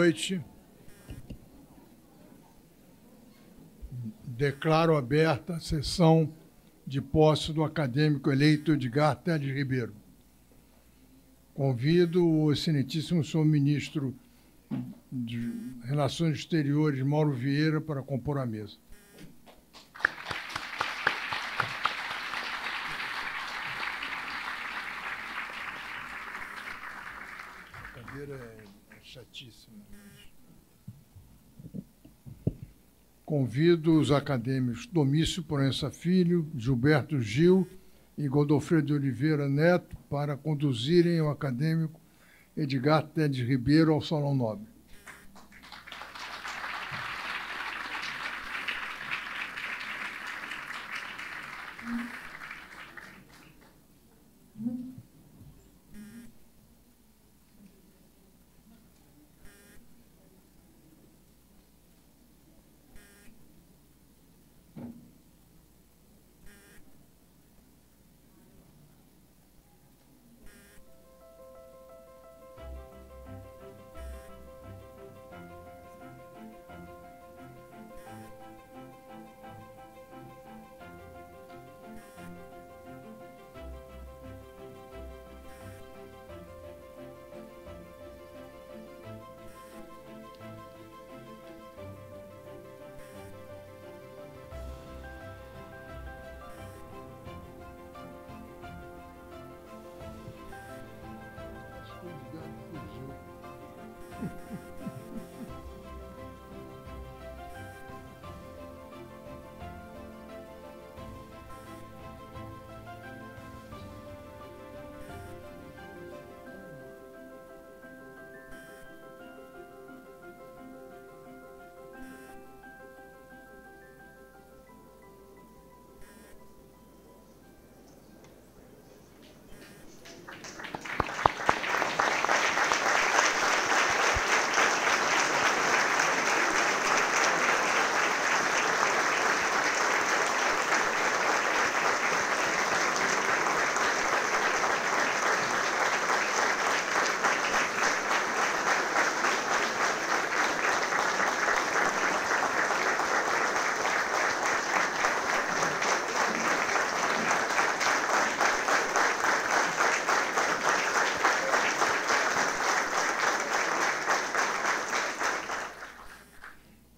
noite. Declaro aberta a sessão de posse do acadêmico eleito Edgar Teles Ribeiro. Convido o excelentíssimo senhor ministro de Relações Exteriores, Mauro Vieira, para compor a mesa. A cadeira é chatíssima. Convido os acadêmicos Domício Proença Filho, Gilberto Gil e Godofredo de Oliveira Neto para conduzirem o acadêmico Edgar Teles Ribeiro ao Salão Nobre.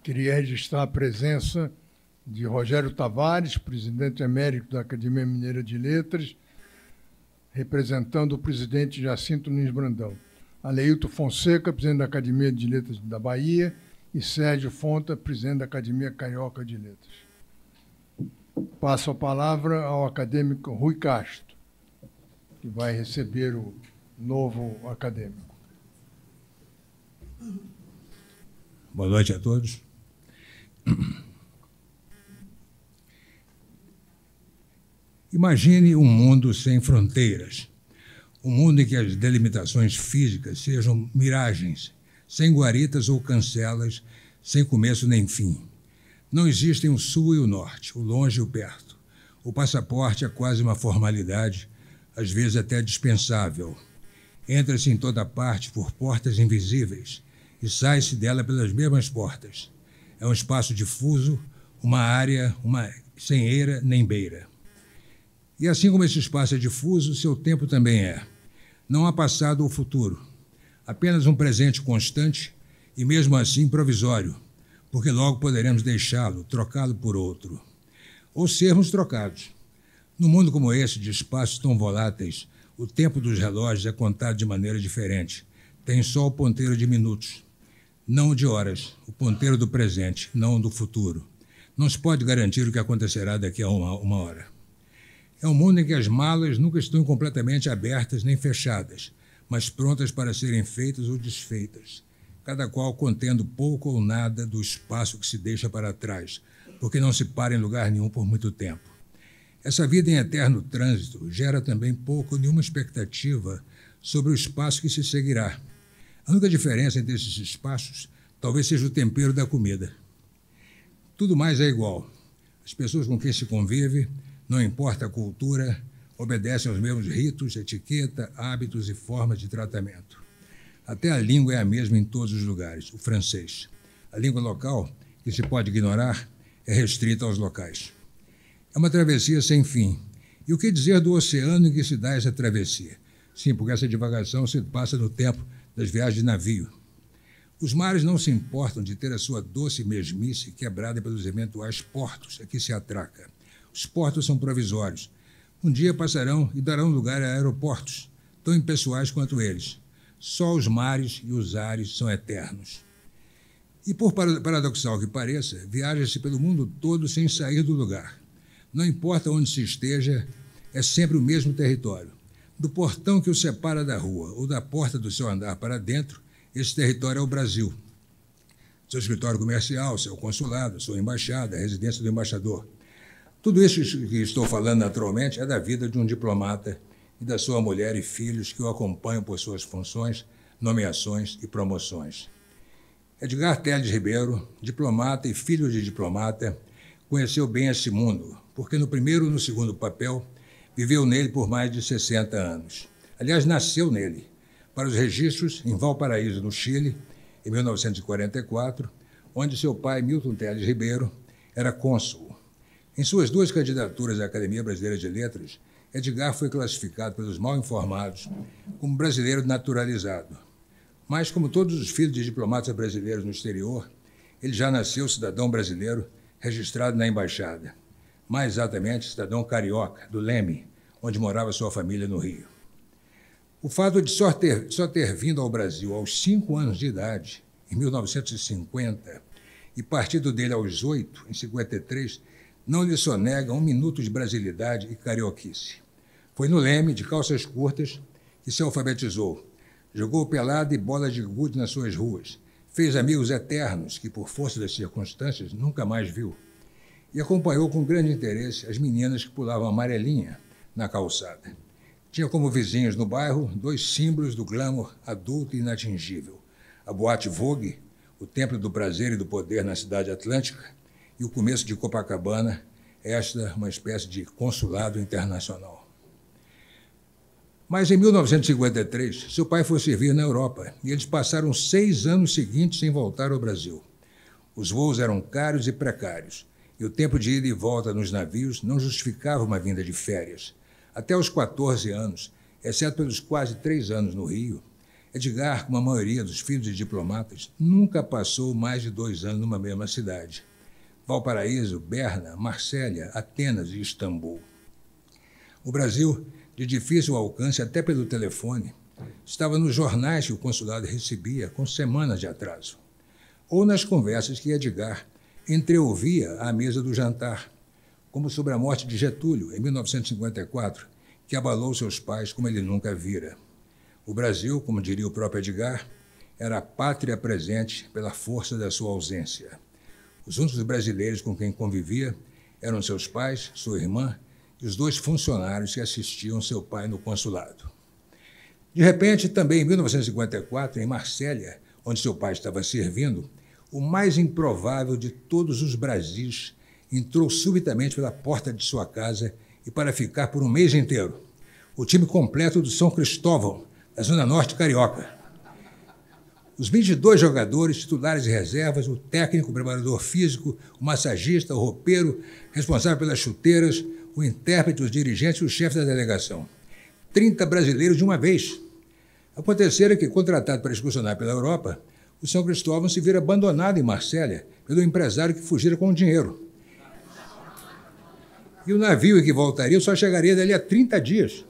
Queria registrar a presença de Rogério Tavares, presidente emérito da Academia Mineira de Letras, representando o presidente Jacinto Nunes Brandão. Aleilton Fonseca, presidente da Academia de Letras da Bahia, e Sérgio Fonta, presidente da Academia Carioca de Letras. Passo a palavra ao acadêmico Rui Castro, que vai receber o novo acadêmico. Boa noite a todos. Imagine um mundo sem fronteiras, um mundo em que as delimitações físicas sejam miragens, sem guaritas ou cancelas, sem começo nem fim. Não existem o sul e o norte, o longe e o perto. O passaporte é quase uma formalidade, às vezes até dispensável. Entra-se em toda parte por portas invisíveis e sai-se dela pelas mesmas portas. É um espaço difuso, uma área sem eira nem beira. E assim como esse espaço é difuso, seu tempo também é. Não há passado ou futuro, apenas um presente constante e mesmo assim provisório, porque logo poderemos deixá-lo, trocá-lo por outro. Ou sermos trocados. Num mundo como esse, de espaços tão voláteis, o tempo dos relógios é contado de maneira diferente. Tem só o ponteiro de minutos. Não de horas, o ponteiro do presente, não do futuro. Não se pode garantir o que acontecerá daqui a uma hora. É um mundo em que as malas nunca estão completamente abertas nem fechadas, mas prontas para serem feitas ou desfeitas, cada qual contendo pouco ou nada do espaço que se deixa para trás, porque não se para em lugar nenhum por muito tempo. Essa vida em eterno trânsito gera também pouco ou nenhuma expectativa sobre o espaço que se seguirá. A única diferença entre esses espaços talvez seja o tempero da comida. Tudo mais é igual. As pessoas com quem se convive, não importa a cultura, obedecem aos mesmos ritos, etiqueta, hábitos e formas de tratamento. Até a língua é a mesma em todos os lugares, o francês. A língua local, que se pode ignorar, é restrita aos locais. É uma travessia sem fim. E o que dizer do oceano em que se dá essa travessia? Sim, porque essa divagação se passa no tempo das viagens de navio. Os mares não se importam de ter a sua doce mesmice quebrada pelos eventuais portos a que se atraca. Os portos são provisórios. Um dia passarão e darão lugar a aeroportos, tão impessoais quanto eles. Só os mares e os ares são eternos. E, por paradoxal que pareça, viaja-se pelo mundo todo sem sair do lugar. Não importa onde se esteja, é sempre o mesmo território. Do portão que o separa da rua ou da porta do seu andar para dentro, esse território é o Brasil. Seu escritório comercial, seu consulado, sua embaixada, a residência do embaixador. Tudo isso que estou falando naturalmente é da vida de um diplomata e da sua mulher e filhos que o acompanham por suas funções, nomeações e promoções. Edgar Teles Ribeiro, diplomata e filho de diplomata, conheceu bem esse mundo, porque no primeiro e no segundo papel viveu nele por mais de 60 anos. Aliás, nasceu nele. Para os registros, em Valparaíso, no Chile, em 1944, onde seu pai, Milton Teles Ribeiro, era cônsul. Em suas 2 candidaturas à Academia Brasileira de Letras, Edgar foi classificado pelos mal informados como brasileiro naturalizado. Mas, como todos os filhos de diplomatas brasileiros no exterior, ele já nasceu cidadão brasileiro registrado na embaixada. Mais exatamente, cidadão carioca, do Leme, onde morava sua família no Rio. O fato de só ter vindo ao Brasil aos 5 anos de idade, em 1950, e partido dele aos 8, em 53, não lhe sonega 1 minuto de brasilidade e carioquice. Foi no Leme, de calças curtas, que se alfabetizou. Jogou pelada e bola de gude nas suas ruas. Fez amigos eternos que, por força das circunstâncias, nunca mais viu. E acompanhou com grande interesse as meninas que pulavam amarelinha na calçada. Tinha como vizinhos no bairro 2 símbolos do glamour adulto e inatingível. A Boate Vogue, o templo do prazer e do poder na cidade atlântica, e o começo de Copacabana, esta uma espécie de consulado internacional. Mas em 1953, seu pai foi servir na Europa e eles passaram 6 anos seguintes sem voltar ao Brasil. Os voos eram caros e precários, e o tempo de ida e volta nos navios não justificava uma vinda de férias. Até os 14 anos, exceto pelos quase 3 anos no Rio, Edgar, como a maioria dos filhos de diplomatas, nunca passou mais de 2 anos numa mesma cidade. Valparaíso, Berna, Marsella, Atenas e Istambul. O Brasil, de difícil alcance até pelo telefone, estava nos jornais que o consulado recebia com semanas de atraso, ou nas conversas que Edgar entreouvia à mesa do jantar, como sobre a morte de Getúlio, em 1954, que abalou seus pais como ele nunca vira. O Brasil, como diria o próprio Edgar, era a pátria presente pela força da sua ausência. Os únicos brasileiros com quem convivia eram seus pais, sua irmã e os 2 funcionários que assistiam seu pai no consulado. De repente, também em 1954, em Marsella, onde seu pai estava servindo, o mais improvável de todos os Brasis entrou subitamente pela porta de sua casa e para ficar por um mês inteiro. O time completo do São Cristóvão, da Zona Norte Carioca. Os 22 jogadores, titulares e reservas, o técnico, o preparador físico, o massagista, o roupeiro, responsável pelas chuteiras, o intérprete, os dirigentes e o chefe da delegação. 30 brasileiros de uma vez. Acontecera que, contratado para excursionar pela Europa, o São Cristóvão se vira abandonado em Marsella pelo empresário que fugira com o dinheiro. E o navio em que voltaria só chegaria dali a 30 dias.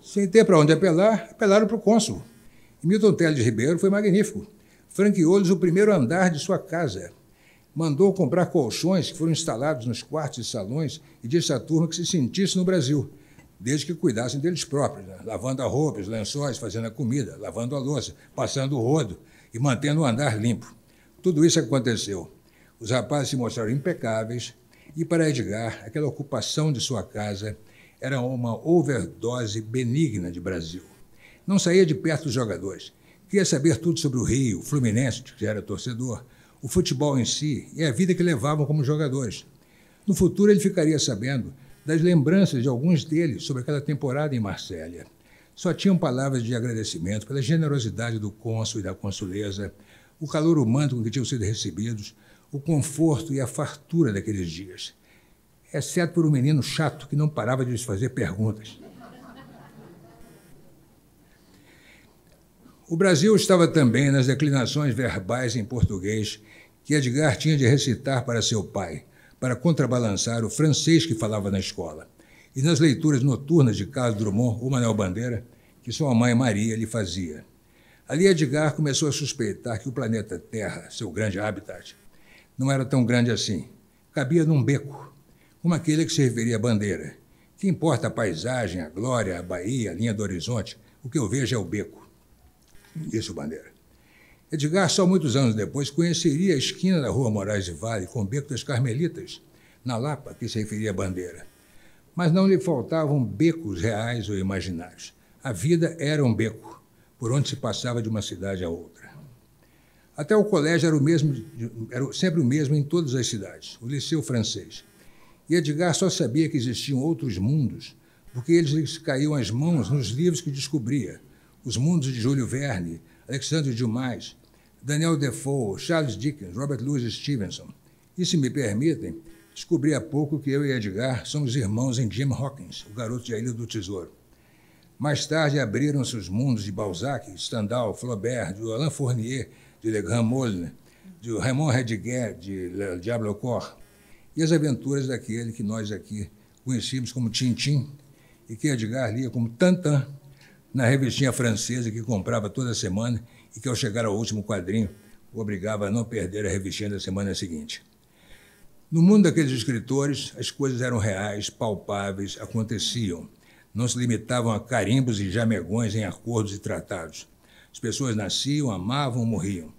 Sem ter para onde apelar, apelaram para o cônsul. E Milton Teles Ribeiro foi magnífico. Franqueou-lhes o primeiro andar de sua casa. Mandou comprar colchões que foram instalados nos quartos e salões e disse à turma que se sentisse no Brasil, desde que cuidassem deles próprios, né? Lavando a roupa, os lençóis, fazendo a comida, lavando a louça, passando o rodo e mantendo o andar limpo. Tudo isso aconteceu. Os rapazes se mostraram impecáveis e, para Edgar, aquela ocupação de sua casa era uma overdose benigna de Brasil. Não saía de perto dos jogadores. Queria saber tudo sobre o Rio, o Fluminense, que já era torcedor, o futebol em si e a vida que levavam como jogadores. No futuro, ele ficaria sabendo das lembranças de alguns deles sobre aquela temporada em Marsella. Só tinham palavras de agradecimento pela generosidade do cônsul e da consuleza, o calor humano com que tinham sido recebidos, o conforto e a fartura daqueles dias, exceto por um menino chato que não parava de lhes fazer perguntas. O Brasil estava também nas declinações verbais em português que Edgar tinha de recitar para seu pai, para contrabalançar o francês que falava na escola, e nas leituras noturnas de Carlos Drummond ou Manuel Bandeira, que sua mãe Maria lhe fazia. Ali Edgar começou a suspeitar que o planeta Terra, seu grande habitat, não era tão grande assim. Cabia num beco, como aquele que se referia à Bandeira. Que importa a paisagem, a glória, a Bahia, a linha do horizonte, o que eu vejo é o beco, disse o Bandeira. Edgar, só muitos anos depois, conheceria a esquina da Rua Moraes de Vale com o Beco das Carmelitas, na Lapa, que se referia à Bandeira. Mas não lhe faltavam becos reais ou imaginários. A vida era um beco, por onde se passava de uma cidade a outra. Até o colégio era sempre o mesmo em todas as cidades, o Liceu Francês. E Edgar só sabia que existiam outros mundos, porque eles lhe caíam às mãos nos livros que descobria. Os mundos de Júlio Verne, Alexandre Dumas, Daniel Defoe, Charles Dickens, Robert Louis Stevenson. E, se me permitem, descobri há pouco que eu e Edgar somos irmãos em Jim Hawkins, o garoto de A Ilha do Tesouro. Mais tarde abriram-se os mundos de Balzac, Stendhal, Flaubert, de Alain Fournier, de Le Grand Moulin, de Raymond Heidegger, de Le Diable au Corps, e as aventuras daquele que nós aqui conhecíamos como Tintin e que Edgar lia como Tantan na revistinha francesa que comprava toda semana e que, ao chegar ao último quadrinho, o obrigava a não perder a revistinha da semana seguinte. No mundo daqueles escritores, as coisas eram reais, palpáveis, aconteciam. Não se limitavam a carimbos e jamegões em acordos e tratados. As pessoas nasciam, amavam, morriam.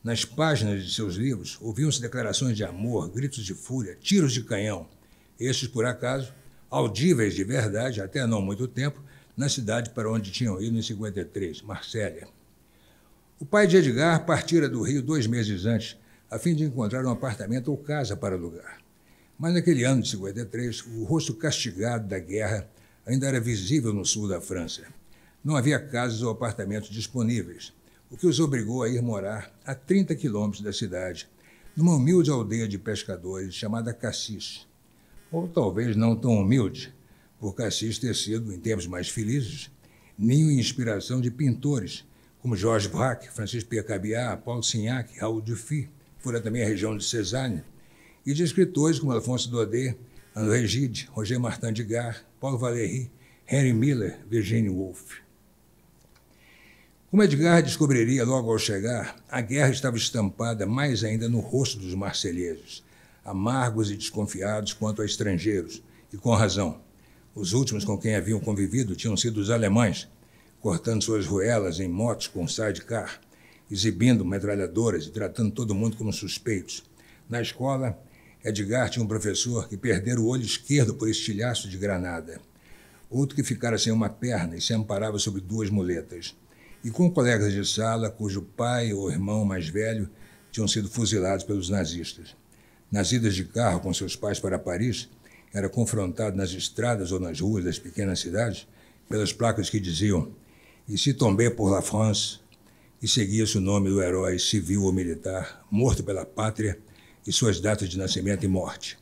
Nas páginas de seus livros, ouviam-se declarações de amor, gritos de fúria, tiros de canhão. Estes, por acaso, audíveis de verdade, até não há muito tempo, na cidade para onde tinham ido em 53, Marsella. O pai de Edgar partira do Rio 2 meses antes, a fim de encontrar um apartamento ou casa para alugar. Mas naquele ano de 53, o rosto castigado da guerra ainda era visível no sul da França. Não havia casas ou apartamentos disponíveis, o que os obrigou a ir morar a 30 quilômetros da cidade, numa humilde aldeia de pescadores chamada Cassis. Ou talvez não tão humilde, por Cassis ter sido, em tempos mais felizes, ninho e inspiração de pintores, como Georges Braque, Francis Picabia, Paul Signac, Raoul Dufy, fora também a região de Cézanne, e de escritores como Alphonse Daudet, André Gide, Roger Martin de Gare, Paul Valéry, Henry Miller, Virginia Woolf. Como Edgar descobriria logo ao chegar, a guerra estava estampada mais ainda no rosto dos marselheses, amargos e desconfiados quanto a estrangeiros, e com razão. Os últimos com quem haviam convivido tinham sido os alemães, cortando suas ruelas em motos com sidecar, exibindo metralhadoras e tratando todo mundo como suspeitos. Na escola, Edgar tinha um professor que perdera o olho esquerdo por estilhaço de granada, outro que ficara sem uma perna e se amparava sobre 2 muletas, e com colegas de sala cujo pai ou irmão mais velho tinham sido fuzilados pelos nazistas. Nas idas de carro com seus pais para Paris, era confrontado nas estradas ou nas ruas das pequenas cidades pelas placas que diziam «Ici tombé pour la France», e seguia-se o nome do herói civil ou militar morto pela pátria e suas datas de nascimento e morte.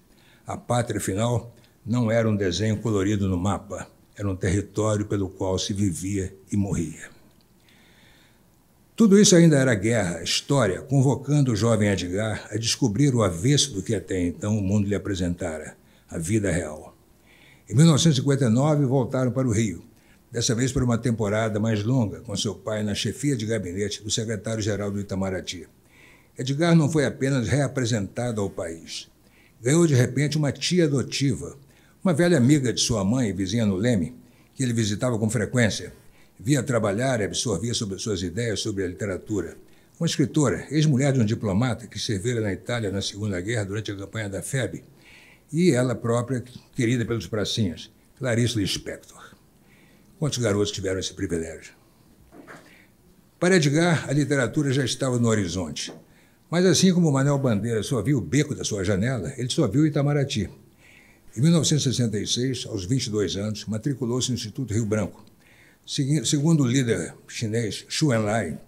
A pátria, afinal, não era um desenho colorido no mapa, era um território pelo qual se vivia e morria. Tudo isso ainda era guerra, história, convocando o jovem Edgar a descobrir o avesso do que até então o mundo lhe apresentara, a vida real. Em 1959, voltaram para o Rio, dessa vez por uma temporada mais longa, com seu pai na chefia de gabinete do secretário-geral do Itamaraty. Edgar não foi apenas reapresentado ao país. Ganhou, de repente, uma tia adotiva, uma velha amiga de sua mãe, vizinha no Leme, que ele visitava com frequência. Via trabalhar e absorvia sobre suas ideias sobre a literatura. Uma escritora, ex-mulher de um diplomata que servira na Itália na Segunda Guerra durante a campanha da FEB, e ela própria, querida pelos pracinhas, Clarice Lispector. Quantos garotos tiveram esse privilégio? Para Edgar, a literatura já estava no horizonte. Mas assim como Manuel Bandeira só viu o beco da sua janela, ele só viu Itamaraty. Em 1966, aos 22 anos, matriculou-se no Instituto Rio Branco. Segundo o líder chinês Xu Enlai,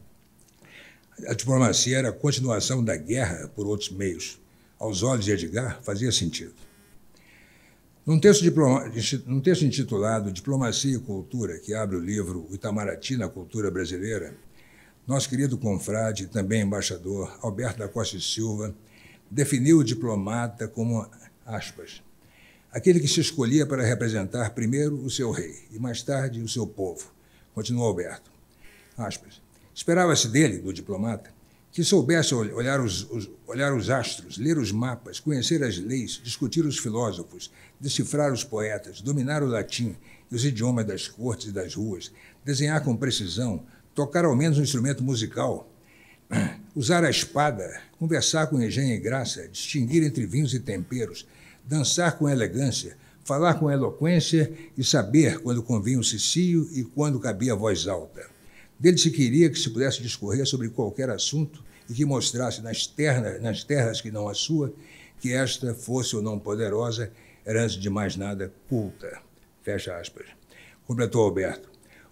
a diplomacia era a continuação da guerra por outros meios. Aos olhos de Edgar, fazia sentido. Num texto intitulado Diplomacia e Cultura, que abre o livro O Itamaraty na Cultura Brasileira, nosso querido confrade e também embaixador, Alberto da Costa e Silva, definiu o diplomata como, aspas, aquele que se escolhia para representar primeiro o seu rei e mais tarde o seu povo, continuou Alberto. Aspas. Esperava-se dele, do diplomata, que soubesse olhar os astros, ler os mapas, conhecer as leis, discutir os filósofos, decifrar os poetas, dominar o latim e os idiomas das cortes e das ruas, desenhar com precisão, tocar ao menos um instrumento musical, usar a espada, conversar com engenho e graça, distinguir entre vinhos e temperos, dançar com elegância, falar com eloquência e saber quando convinha o cicio e quando cabia a voz alta. Dele se queria que se pudesse discorrer sobre qualquer assunto e que mostrasse nas terras que não a sua, que esta, fosse ou não poderosa, era, antes de mais nada, culta. Fecha aspas. Completou Alberto.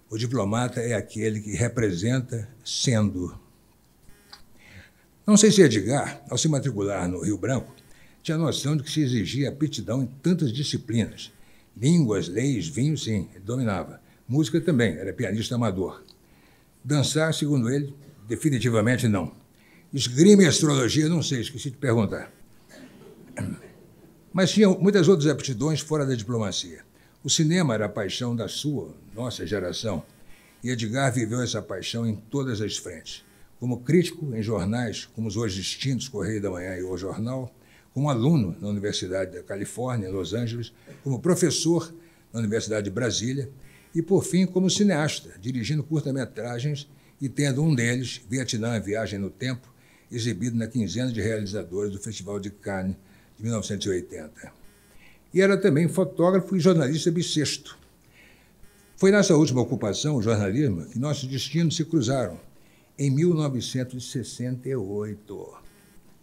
O diplomata é aquele que representa sendo. Não sei se Edgar, ao se matricular no Rio Branco, tinha noção de que se exigia aptidão em tantas disciplinas. Línguas, leis, vinho, sim, ele dominava. Música também, era pianista amador. Dançar, segundo ele, definitivamente não. Esgrima e astrologia, não sei, esqueci de perguntar. Mas tinha muitas outras aptidões fora da diplomacia. O cinema era a paixão da nossa geração, e Edgar viveu essa paixão em todas as frentes. Como crítico em jornais, como os hoje extintos Correio da Manhã e O Jornal, como aluno na Universidade da Califórnia, em Los Angeles, como professor na Universidade de Brasília, e, por fim, como cineasta, dirigindo curta-metragens e tendo um deles, Vietnã, Viagem no Tempo, exibido na quinzena de realizadores do Festival de Cannes de 1980. E era também fotógrafo e jornalista bissexto. Foi nessa última ocupação, o jornalismo, que nossos destinos se cruzaram, em 1968,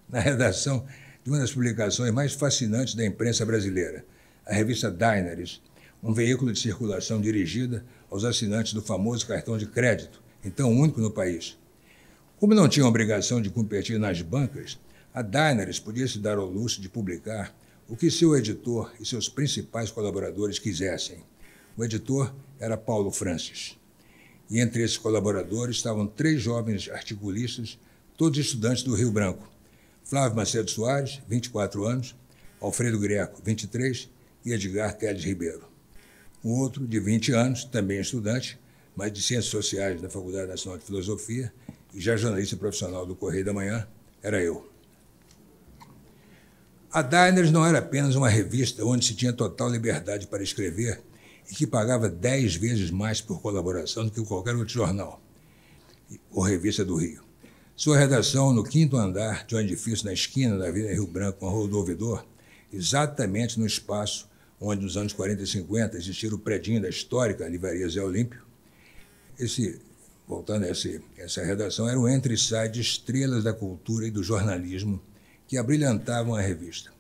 na redação de uma das publicações mais fascinantes da imprensa brasileira, a revista Diners, um veículo de circulação dirigida aos assinantes do famoso cartão de crédito, então único no país. Como não tinha obrigação de competir nas bancas, a Diners podia se dar ao luxo de publicar o que seu editor e seus principais colaboradores quisessem. O editor era Paulo Francis. E entre esses colaboradores estavam 3 jovens articulistas, todos estudantes do Rio Branco. Flávio Macedo Soares, 24 anos, Alfredo Greco, 23, e Edgar Teles Ribeiro. O outro, de 20 anos, também estudante, mas de Ciências Sociais da Faculdade Nacional de Filosofia e já jornalista profissional do Correio da Manhã, era eu. A Diners não era apenas uma revista onde se tinha total liberdade para escrever e que pagava 10 vezes mais por colaboração do que qualquer outro jornal ou revista do Rio. Sua redação no 5º andar de um edifício na esquina da Avenida Rio Branco com a Rua do Ouvidor, exatamente no espaço onde, nos anos 40 e 50, existia o predinho da histórica Livraria Zé Olímpio. Voltando a essa redação, era um entre e sai de estrelas da cultura e do jornalismo que abrilhantavam a revista.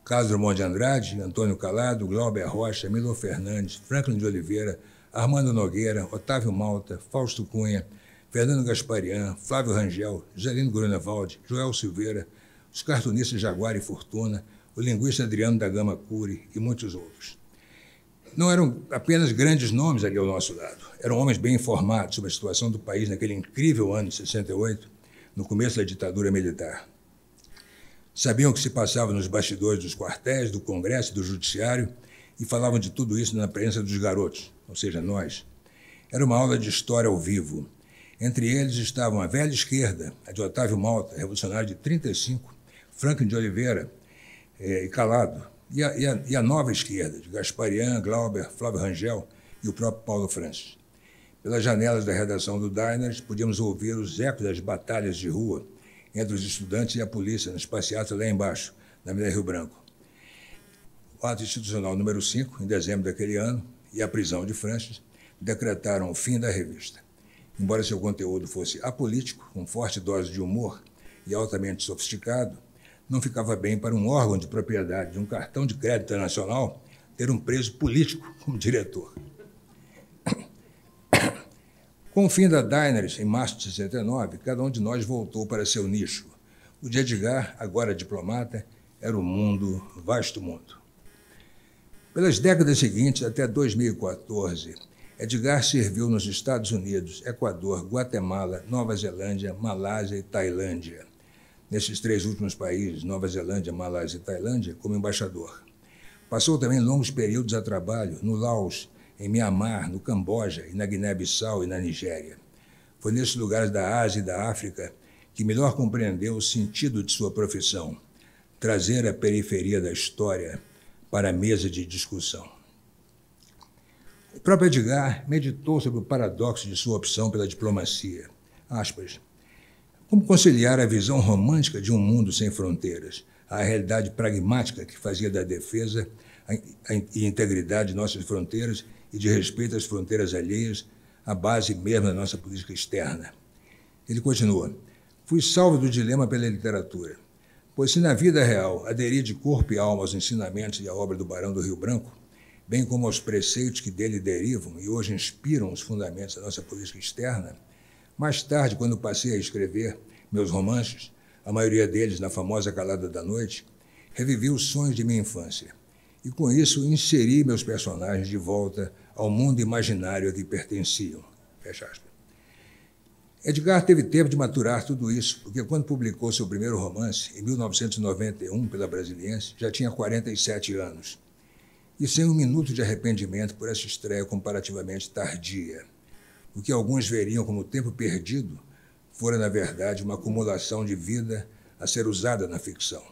Carlos Drummond de Andrade, Antônio Calado, Glauber Rocha, Milo Fernandes, Franklin de Oliveira, Armando Nogueira, Otávio Malta, Fausto Cunha, Fernando Gasparian, Flávio Rangel, Gelino Grunewald, Joel Silveira, os cartunistas Jaguar e Fortuna, o linguista Adriano da Gama Cury e muitos outros. Não eram apenas grandes nomes ali ao nosso lado, eram homens bem informados sobre a situação do país naquele incrível ano de 68, no começo da ditadura militar. Sabiam o que se passava nos bastidores dos quartéis, do Congresso e do Judiciário e falavam de tudo isso na presença dos garotos, ou seja, nós. Era uma aula de história ao vivo. Entre eles estavam a velha esquerda, a de Otávio Malta, revolucionário de 35, Franklin de Oliveira e Calado, e a nova esquerda, de Gasparian, Glauber, Flávio Rangel e o próprio Paulo Francis. Pelas janelas da redação do Diners, podíamos ouvir os ecos das batalhas de rua entre os estudantes e a polícia nas passeatas lá embaixo, na Avenida Rio Branco. O ato institucional número 5, em dezembro daquele ano, e a prisão de Francis, decretaram o fim da revista. Embora seu conteúdo fosse apolítico, com forte dose de humor e altamente sofisticado, não ficava bem para um órgão de propriedade de um cartão de crédito nacional ter um preso político como diretor. Com o fim da Diners, em março de 69, cada um de nós voltou para seu nicho. O de Edgar, agora diplomata, era o mundo, vasto mundo. Pelas décadas seguintes, até 2014, Edgar serviu nos Estados Unidos, Equador, Guatemala, Nova Zelândia, Malásia e Tailândia. Nesses 3 últimos países, Nova Zelândia, Malásia e Tailândia, como embaixador. Passou também longos períodos a trabalho no Laos, em Mianmar, no Camboja e na Guiné-Bissau e na Nigéria. Foi nesses lugares da Ásia e da África que melhor compreendeu o sentido de sua profissão, trazer a periferia da história para a mesa de discussão. O próprio Edgar meditou sobre o paradoxo de sua opção pela diplomacia. Aspas. Como conciliar a visão romântica de um mundo sem fronteiras, a realidade pragmática que fazia da defesa e integridade de nossas fronteiras e de respeito às fronteiras alheias a base mesmo da nossa política externa. Ele continua, fui salvo do dilema pela literatura, pois se na vida real aderir de corpo e alma aos ensinamentos e à obra do Barão do Rio Branco, bem como aos preceitos que dele derivam e hoje inspiram os fundamentos da nossa política externa, mais tarde, quando passei a escrever meus romances, a maioria deles na famosa Calada da Noite, revivi os sonhos de minha infância e, com isso, inseri meus personagens de volta ao mundo imaginário a que pertenciam. Fecha aspas. Edgar teve tempo de maturar tudo isso, porque quando publicou seu primeiro romance, em 1991, pela Brasiliense, já tinha 47 anos. E sem um minuto de arrependimento por essa estreia comparativamente tardia. O que alguns veriam como tempo perdido fora, na verdade, uma acumulação de vida a ser usada na ficção.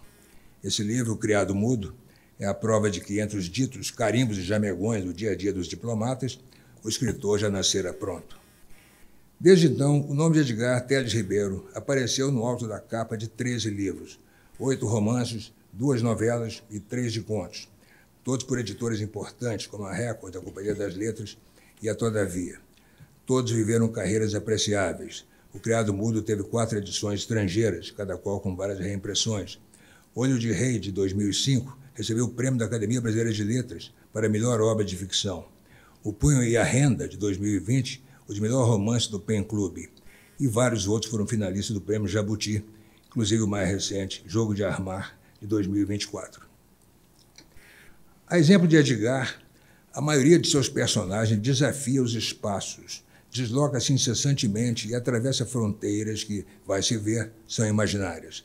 Esse livro, O Criado Mudo, é a prova de que, entre os ditos carimbos e jamegões do dia a dia dos diplomatas, o escritor já nascera pronto. Desde então, o nome de Edgar Teles Ribeiro apareceu no alto da capa de 13 livros, 8 romances, 2 novelas e 3 de contos, todos por editores importantes, como a Record, a Companhia das Letras e a Todavia. Todos viveram carreiras apreciáveis. O Criado Mudo teve 4 edições estrangeiras, cada qual com várias reimpressões. Olho de Rei, de 2005, recebeu o Prêmio da Academia Brasileira de Letras para a melhor obra de ficção. O Punho e a Renda, de 2020, o de melhor romance do Pen Club. E vários outros foram finalistas do Prêmio Jabuti, inclusive o mais recente, Jogo de Armar, de 2024. A exemplo de Edgar, a maioria de seus personagens desafia os espaços, desloca-se incessantemente e atravessa fronteiras que, vai se ver, são imaginárias.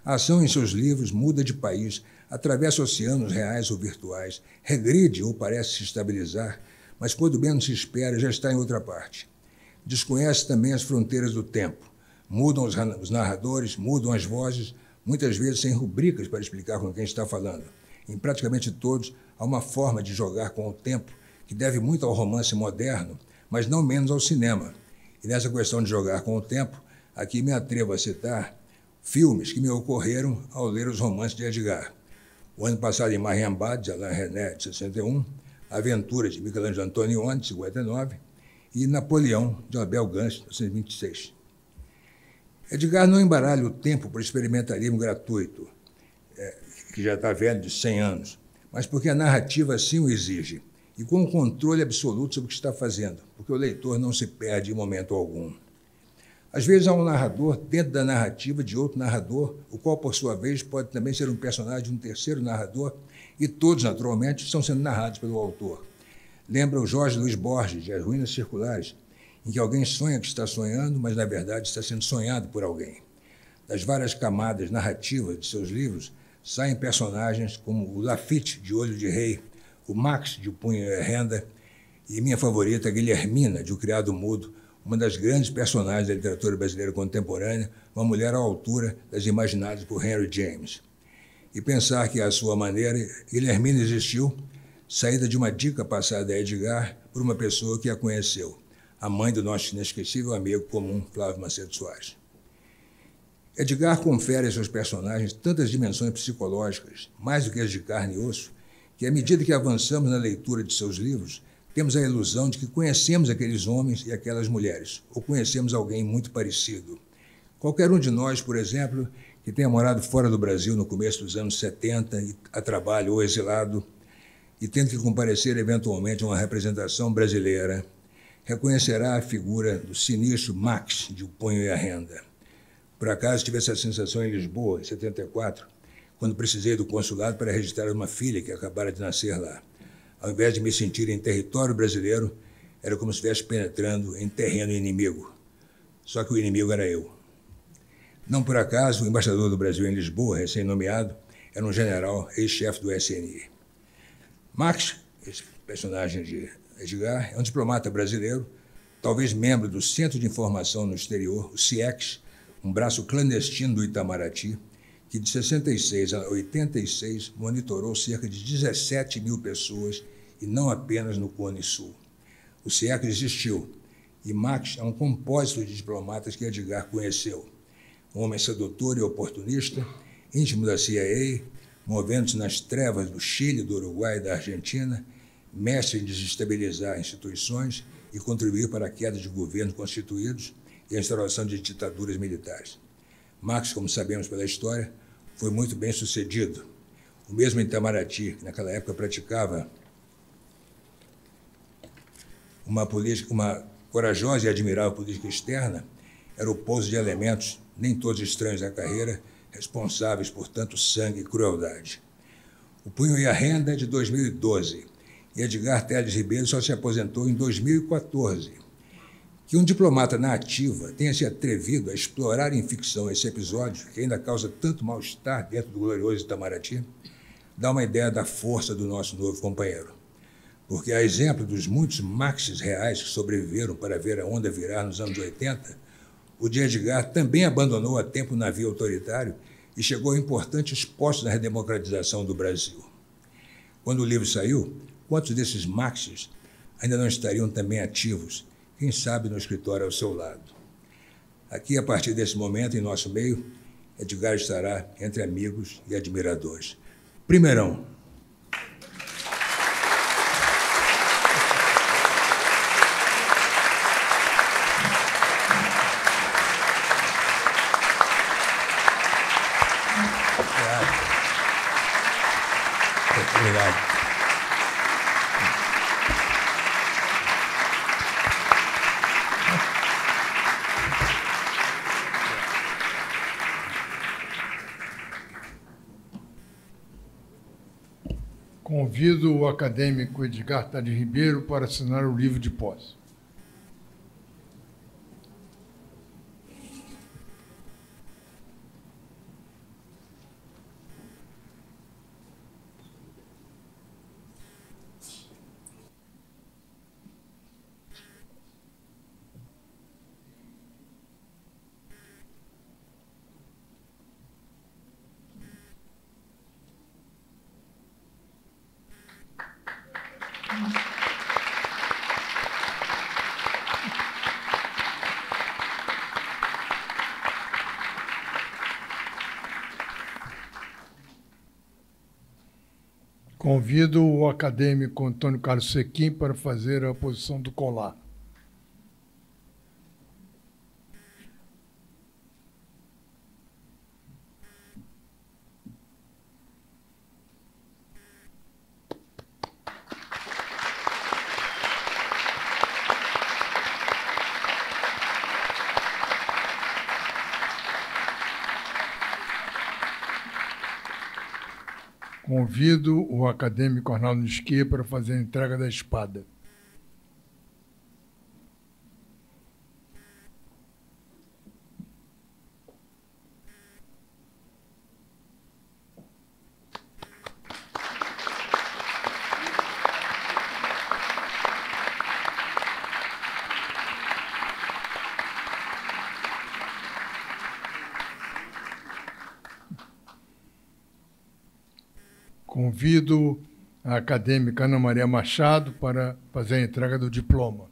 A ação em seus livros muda de país, atravessa oceanos reais ou virtuais, regride ou parece se estabilizar, mas quando menos se espera já está em outra parte. Desconhece também as fronteiras do tempo. Mudam os narradores, mudam as vozes, muitas vezes sem rubricas para explicar com quem está falando. Em praticamente todos, há uma forma de jogar com o tempo que deve muito ao romance moderno, mas não menos ao cinema. E nessa questão de jogar com o tempo, aqui me atrevo a citar filmes que me ocorreram ao ler os romances de Edgar. O ano passado, em Mariambad, de Alain Resnais, de 61, A Aventura, de Michelangelo Antonioni, de 59, e Napoleão, de Abel Gance, de 1926. Edgar não embaralha o tempo por experimentalismo gratuito, que já está velho, de 100 anos, mas porque a narrativa assim o exige, e com um controle absoluto sobre o que está fazendo, porque o leitor não se perde em momento algum. Às vezes há um narrador dentro da narrativa de outro narrador, o qual, por sua vez, pode também ser um personagem de um terceiro narrador, e todos, naturalmente, estão sendo narrados pelo autor. Lembra o Jorge Luiz Borges, de As Ruínas Circulares, em que alguém sonha que está sonhando, mas, na verdade, está sendo sonhado por alguém. Das várias camadas narrativas de seus livros, saem personagens como o Lafitte, de Olho de Rei, o Max, de O Punho e a Renda, e minha favorita, a Guilhermina, de O Criado Mudo, uma das grandes personagens da literatura brasileira contemporânea, uma mulher à altura das imaginadas por Henry James. E pensar que, à sua maneira, Guilhermina existiu, saída de uma dica passada a Edgar por uma pessoa que a conheceu, a mãe do nosso inesquecível amigo comum, Flávio Macedo Soares. Edgar confere a seus personagens tantas dimensões psicológicas, mais do que as de carne e osso, que, à medida que avançamos na leitura de seus livros, temos a ilusão de que conhecemos aqueles homens e aquelas mulheres, ou conhecemos alguém muito parecido. Qualquer um de nós, por exemplo, que tenha morado fora do Brasil no começo dos anos 70, a trabalho ou exilado, e tendo que comparecer eventualmente a uma representação brasileira, reconhecerá a figura do sinistro Max, de O Punho e a Renda. Por acaso, tive essa sensação em Lisboa, em 74, quando precisei do consulado para registrar uma filha que acabara de nascer lá. Ao invés de me sentir em território brasileiro, era como se estivesse penetrando em terreno inimigo. Só que o inimigo era eu. Não por acaso, o embaixador do Brasil em Lisboa, recém-nomeado, era um general ex-chefe do SNI. Max, esse personagem de Edgar, é um diplomata brasileiro, talvez membro do Centro de Informação no Exterior, o CIEX, um braço clandestino do Itamaraty, que de 66 a 86 monitorou cerca de 17 mil pessoas, e não apenas no Cone Sul. O CIEX existiu, e Max é um compósito de diplomatas que Edgar conheceu. Um homem sedutor e oportunista, íntimo da CIA, movendo-se nas trevas do Chile, do Uruguai e da Argentina, mestre em desestabilizar instituições e contribuir para a queda de governos constituídos e a instauração de ditaduras militares. Max, como sabemos pela história, foi muito bem sucedido. O mesmo Itamaraty, que naquela época praticava uma corajosa e admirável política externa, era o pouso de elementos, nem todos estranhos à carreira, responsáveis por tanto sangue e crueldade. O Punho e a Renda é de 2012, e Edgar Teles Ribeiro só se aposentou em 2014. Que um diplomata na ativa tenha se atrevido a explorar em ficção esse episódio, que ainda causa tanto mal-estar dentro do glorioso Itamaraty, dá uma ideia da força do nosso novo companheiro. Porque, a exemplo dos muitos Maxes reais que sobreviveram para ver a onda virar nos anos 80, o de Edgar também abandonou a tempo o navio autoritário e chegou a importantes postos na redemocratização do Brasil. Quando o livro saiu, quantos desses Maxes ainda não estariam também ativos, quem sabe no escritório ao seu lado? Aqui, a partir desse momento, em nosso meio, Edgar estará entre amigos e admiradores. Primeirão. Obrigado. Convido o acadêmico Edgar Teles Ribeiro para assinar o livro de posse. Convido o acadêmico Antônio Carlos Sequim para fazer a posição do colar. Convido o acadêmico Arnaldo Nisquia para fazer a entrega da espada. Convido a acadêmica Ana Maria Machado para fazer a entrega do diploma.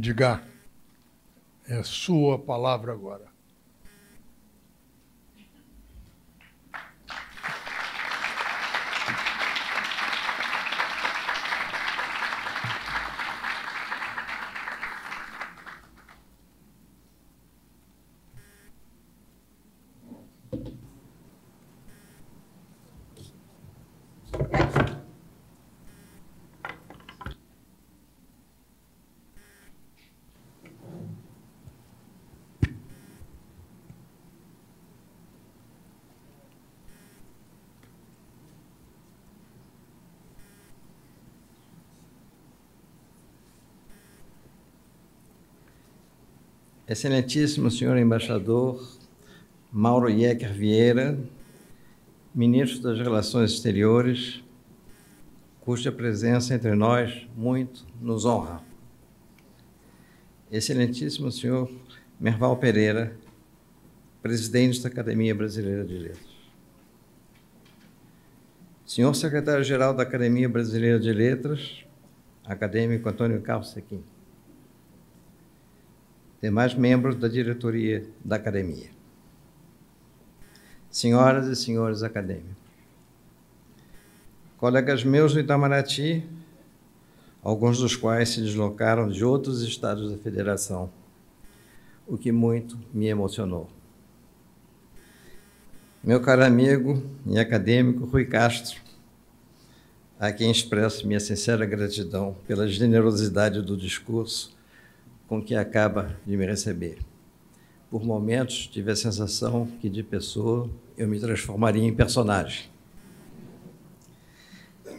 Edgar, é sua palavra agora. Excelentíssimo senhor embaixador Mauro Iecker Vieira, ministro das Relações Exteriores, cuja presença entre nós muito nos honra. Excelentíssimo senhor Merval Pereira, presidente da Academia Brasileira de Letras. Senhor secretário-geral da Academia Brasileira de Letras, acadêmico Antônio Carlos Sequim. Demais membros da diretoria da Academia. Senhoras e senhores acadêmicos. Colegas meus do Itamaraty, alguns dos quais se deslocaram de outros estados da Federação, o que muito me emocionou. Meu caro amigo e acadêmico Rui Castro, a quem expresso minha sincera gratidão pela generosidade do discurso com que acaba de me receber. Por momentos, tive a sensação que, de pessoa, eu me transformaria em personagem.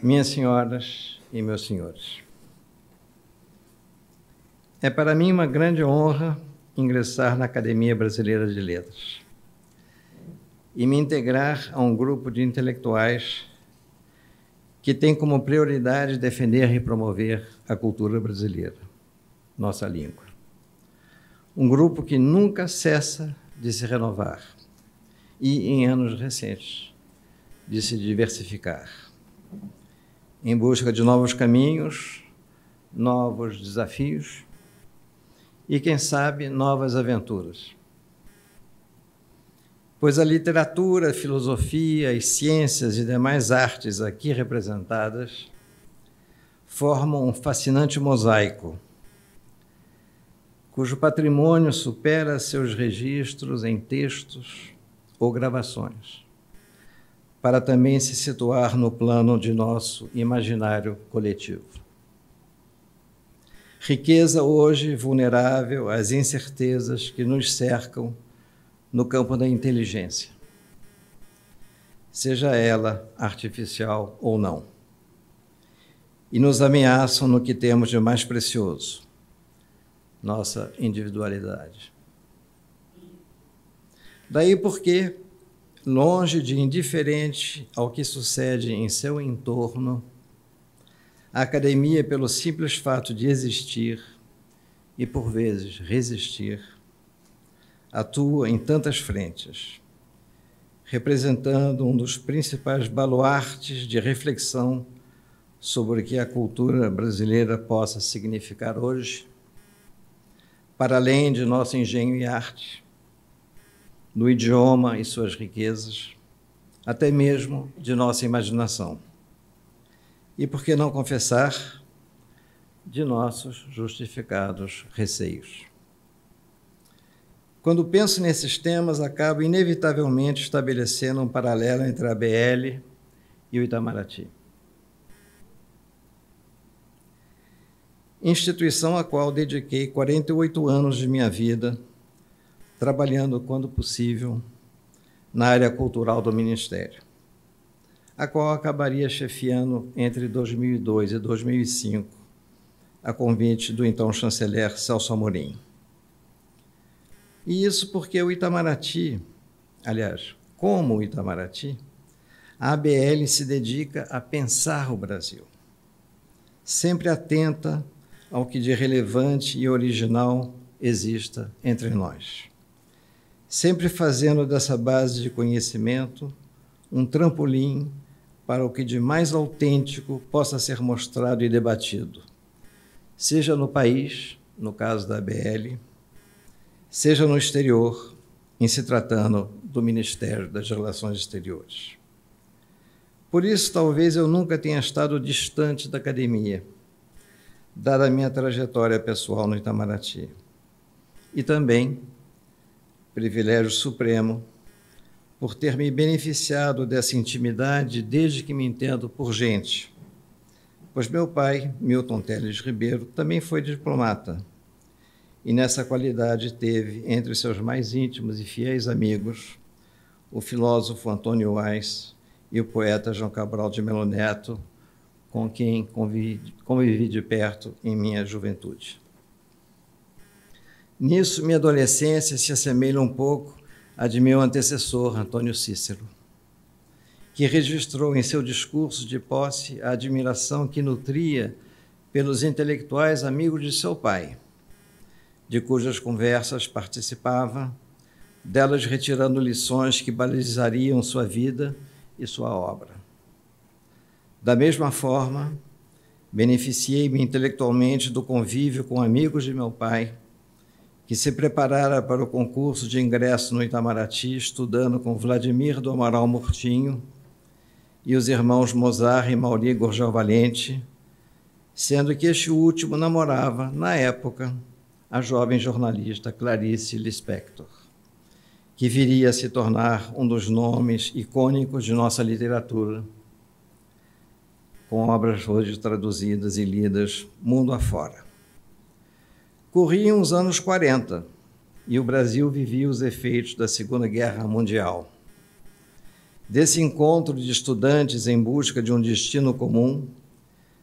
Minhas senhoras e meus senhores, é para mim uma grande honra ingressar na Academia Brasileira de Letras e me integrar a um grupo de intelectuais que tem como prioridade defender e promover a cultura brasileira, nossa língua. Um grupo que nunca cessa de se renovar e, em anos recentes, de se diversificar, em busca de novos caminhos, novos desafios e, quem sabe, novas aventuras. Pois a literatura, a filosofia, as ciências e demais artes aqui representadas formam um fascinante mosaico, cujo patrimônio supera seus registros em textos ou gravações, para também se situar no plano de nosso imaginário coletivo. Riqueza hoje vulnerável às incertezas que nos cercam no campo da inteligência, seja ela artificial ou não, e nos ameaçam no que temos de mais precioso, nossa individualidade. Daí porque, longe de indiferente ao que sucede em seu entorno, a academia, pelo simples fato de existir e, por vezes, resistir, atua em tantas frentes, representando um dos principais baluartes de reflexão sobre o que a cultura brasileira possa significar hoje, para além de nosso engenho e arte, do idioma e suas riquezas, até mesmo de nossa imaginação. E, por que não confessar, de nossos justificados receios. Quando penso nesses temas, acabo inevitavelmente estabelecendo um paralelo entre a ABL e o Itamaraty. Instituição à qual dediquei 48 anos de minha vida, trabalhando, quando possível, na área cultural do Ministério, a qual acabaria chefiando entre 2002 e 2005, a convite do então chanceler Celso Amorim. E isso porque o Itamaraty, aliás, como o Itamaraty, a ABL se dedica a pensar o Brasil, sempre atenta ao que de relevante e original exista entre nós, sempre fazendo dessa base de conhecimento um trampolim para o que de mais autêntico possa ser mostrado e debatido, seja no país, no caso da ABL, seja no exterior, em se tratando do Ministério das Relações Exteriores. Por isso, talvez eu nunca tenha estado distante da academia, dada a minha trajetória pessoal no Itamaraty. E também, privilégio supremo, por ter me beneficiado dessa intimidade desde que me entendo por gente, pois meu pai, Milton Teles Ribeiro, também foi diplomata, e nessa qualidade teve, entre seus mais íntimos e fiéis amigos, o filósofo Antônio Weiss e o poeta João Cabral de Melo Neto, com quem convivi de perto em minha juventude. Nisso, minha adolescência se assemelha um pouco à de meu antecessor, Antônio Cícero, que registrou em seu discurso de posse a admiração que nutria pelos intelectuais amigos de seu pai, de cujas conversas participava, delas retirando lições que balizariam sua vida e sua obra. Da mesma forma, beneficiei-me intelectualmente do convívio com amigos de meu pai, que se preparara para o concurso de ingresso no Itamaraty, estudando com Vladimir do Amaral Murtinho e os irmãos Mozart e Mauri Gurgel Valente, sendo que este último namorava, na época, a jovem jornalista Clarice Lispector, que viria a se tornar um dos nomes icônicos de nossa literatura, com obras hoje traduzidas e lidas mundo afora. Corriam os anos 40 e o Brasil vivia os efeitos da Segunda Guerra Mundial. Desse encontro de estudantes em busca de um destino comum,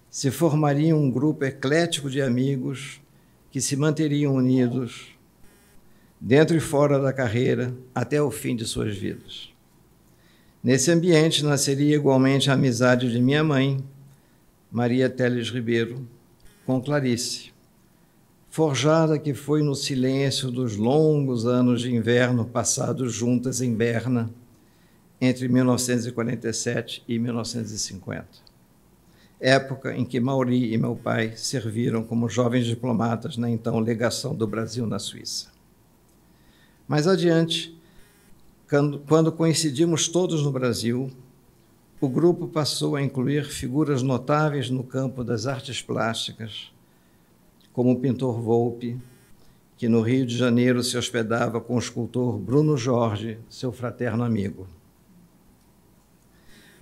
se formaria um grupo eclético de amigos que se manteriam unidos, dentro e fora da carreira, até o fim de suas vidas. Nesse ambiente nasceria igualmente a amizade de minha mãe, Maria Teles Ribeiro, com Clarice, forjada que foi no silêncio dos longos anos de inverno passados juntas em Berna, entre 1947 e 1950. Época em que Mauri e meu pai serviram como jovens diplomatas na então legação do Brasil na Suíça. Mais adiante, quando coincidimos todos no Brasil, o grupo passou a incluir figuras notáveis no campo das artes plásticas, como o pintor Volpe, que no Rio de Janeiro se hospedava com o escultor Bruno Jorge, seu fraterno amigo.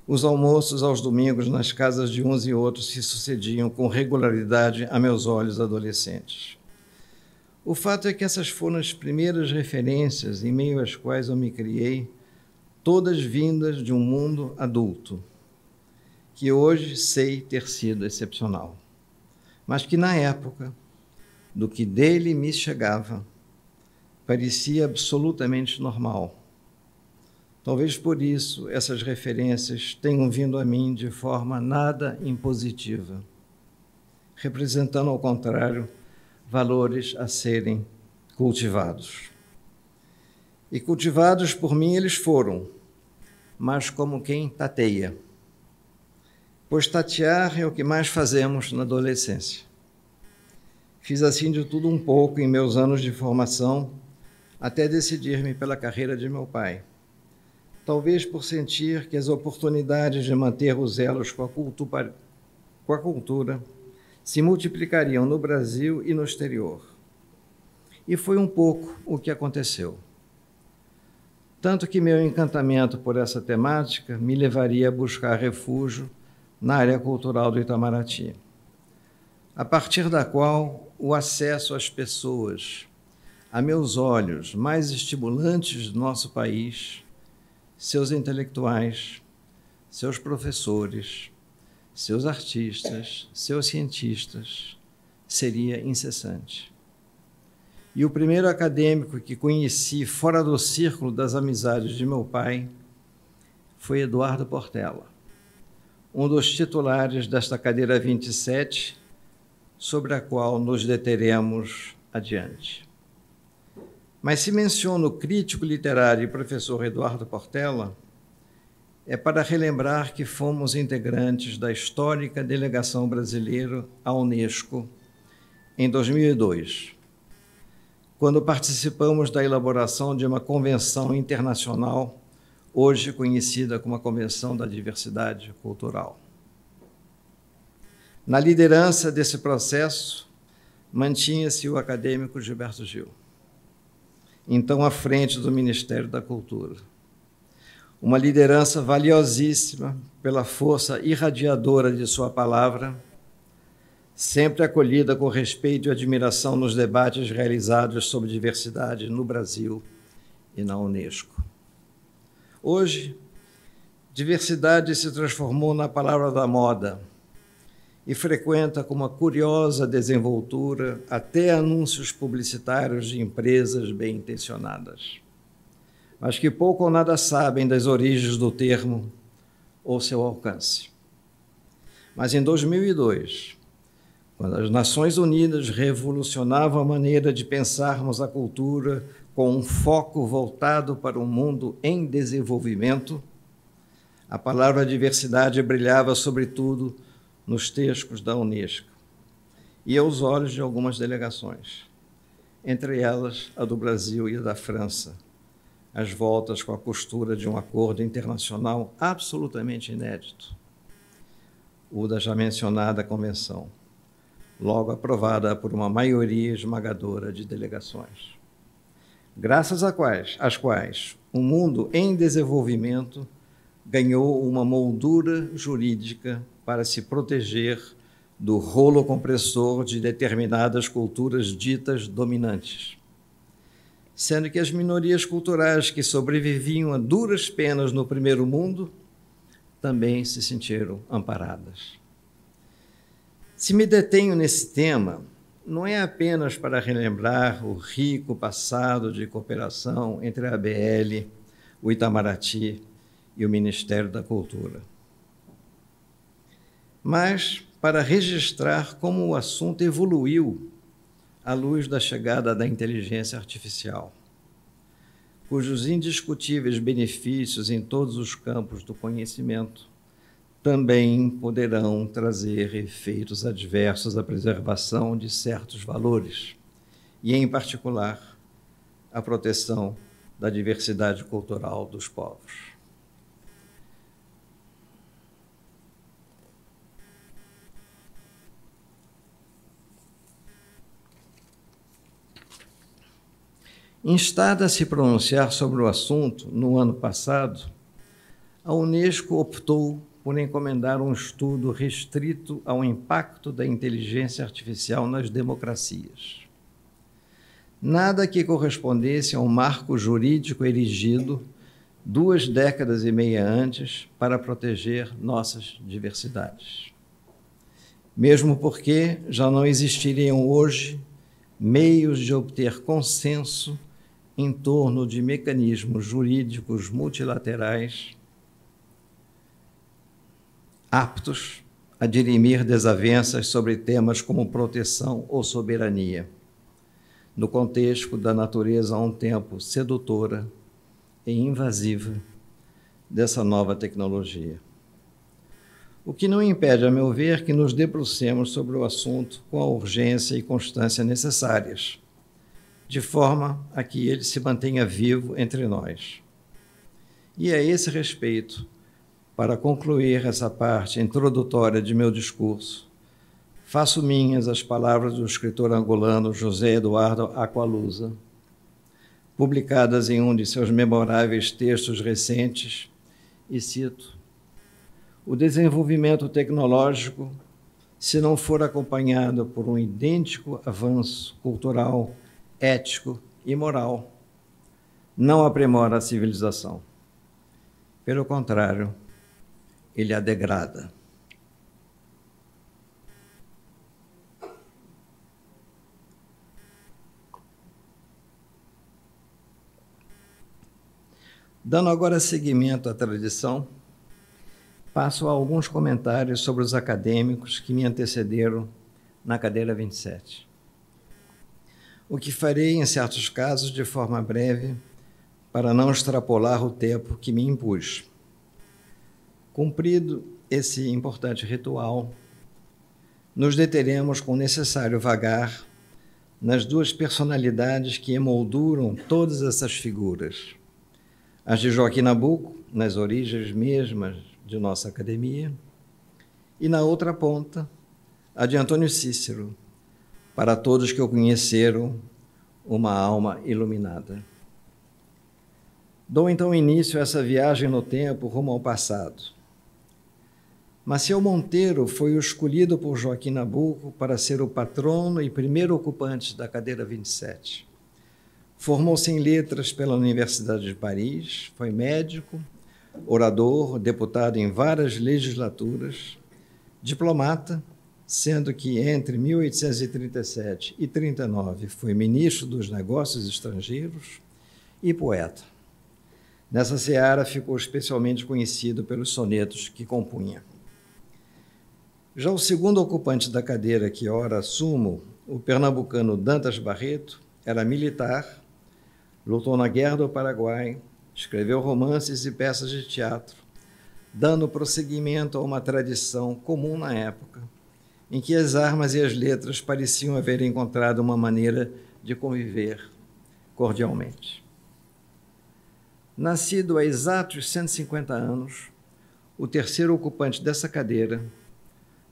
Os almoços aos domingos nas casas de uns e outros se sucediam com regularidade a meus olhos adolescentes. O fato é que essas foram as primeiras referências em meio às quais eu me criei, todas vindas de um mundo adulto, que hoje sei ter sido excepcional, mas que na época, do que dele me chegava, parecia absolutamente normal. Talvez por isso essas referências tenham vindo a mim de forma nada impositiva, representando, ao contrário, valores a serem cultivados. E cultivados por mim eles foram, mas como quem tateia, pois tatear é o que mais fazemos na adolescência. Fiz assim de tudo um pouco em meus anos de formação, até decidir-me pela carreira de meu pai. Talvez por sentir que as oportunidades de manter os elos com a cultura se multiplicariam no Brasil e no exterior. E foi um pouco o que aconteceu. Tanto que meu encantamento por essa temática me levaria a buscar refúgio na área cultural do Itamaraty, a partir da qual o acesso às pessoas, a meus olhos, mais estimulantes do nosso país, seus intelectuais, seus professores, seus artistas, seus cientistas, seria incessante. E o primeiro acadêmico que conheci fora do círculo das amizades de meu pai foi Eduardo Portela, um dos titulares desta cadeira 27, sobre a qual nos deteremos adiante. Mas se menciono o crítico literário e professor Eduardo Portela, é para relembrar que fomos integrantes da histórica delegação brasileira à Unesco em 2002, quando participamos da elaboração de uma convenção internacional, hoje conhecida como a Convenção da Diversidade Cultural. Na liderança desse processo, mantinha-se o acadêmico Gilberto Gil, então à frente do Ministério da Cultura. Uma liderança valiosíssima pela força irradiadora de sua palavra, sempre acolhida com respeito e admiração nos debates realizados sobre diversidade no Brasil e na Unesco. Hoje, diversidade se transformou na palavra da moda e frequenta com uma curiosa desenvoltura até anúncios publicitários de empresas bem-intencionadas, mas que pouco ou nada sabem das origens do termo ou seu alcance. Mas em 2002, quando as Nações Unidas revolucionavam a maneira de pensarmos a cultura com um foco voltado para um mundo em desenvolvimento, a palavra diversidade brilhava sobretudo nos textos da Unesco e aos olhos de algumas delegações, entre elas a do Brasil e a da França, às voltas com a costura de um acordo internacional absolutamente inédito, o da já mencionada convenção, logo aprovada por uma maioria esmagadora de delegações, graças às quais o mundo em desenvolvimento ganhou uma moldura jurídica para se proteger do rolo compressor de determinadas culturas ditas dominantes, sendo que as minorias culturais que sobreviviam a duras penas no primeiro mundo também se sentiram amparadas. Se me detenho nesse tema, não é apenas para relembrar o rico passado de cooperação entre a ABL, o Itamaraty e o Ministério da Cultura, mas para registrar como o assunto evoluiu à luz da chegada da inteligência artificial, cujos indiscutíveis benefícios em todos os campos do conhecimento também poderão trazer efeitos adversos à preservação de certos valores e, em particular, à proteção da diversidade cultural dos povos. Instada a se pronunciar sobre o assunto no ano passado, a Unesco optou por encomendar um estudo restrito ao impacto da inteligência artificial nas democracias. Nada que correspondesse a um marco jurídico erigido 2 décadas e meia antes para proteger nossas diversidades. Mesmo porque já não existiriam hoje meios de obter consenso em torno de mecanismos jurídicos multilaterais aptos a dirimir desavenças sobre temas como proteção ou soberania, no contexto da natureza a um tempo sedutora e invasiva dessa nova tecnologia. O que não impede, a meu ver, que nos debrucemos sobre o assunto com a urgência e constância necessárias, de forma a que ele se mantenha vivo entre nós. E a esse respeito, para concluir essa parte introdutória de meu discurso, faço minhas as palavras do escritor angolano José Eduardo Aqualusa, publicadas em um de seus memoráveis textos recentes, e cito: "O desenvolvimento tecnológico, se não for acompanhado por um idêntico avanço cultural, ético e moral, não aprimora a civilização. Pelo contrário, ele a degrada." Dando agora seguimento à tradição, passo a alguns comentários sobre os acadêmicos que me antecederam na cadeira 27. O que farei, em certos casos, de forma breve, para não extrapolar o tempo que me impus. Cumprido esse importante ritual, nos deteremos com o necessário vagar nas duas personalidades que emolduram todas essas figuras. As de Joaquim Nabuco, nas origens mesmas de nossa academia, e na outra ponta, a de Antônio Cícero, para todos que o conheceram, uma alma iluminada. Dou então início a essa viagem no tempo rumo ao passado. Maciel Monteiro foi o escolhido por Joaquim Nabuco para ser o patrono e primeiro ocupante da cadeira 27. Formou-se em letras pela Universidade de Paris, foi médico, orador, deputado em várias legislaturas, diplomata, sendo que entre 1837 e 39 foi ministro dos Negócios Estrangeiros e poeta. Nessa seara ficou especialmente conhecido pelos sonetos que compunha. Já o segundo ocupante da cadeira que ora assumo, o pernambucano Dantas Barreto, era militar, lutou na Guerra do Paraguai, escreveu romances e peças de teatro, dando prosseguimento a uma tradição comum na época, em que as armas e as letras pareciam haver encontrado uma maneira de conviver cordialmente. Nascido há exatos 150 anos, o terceiro ocupante dessa cadeira,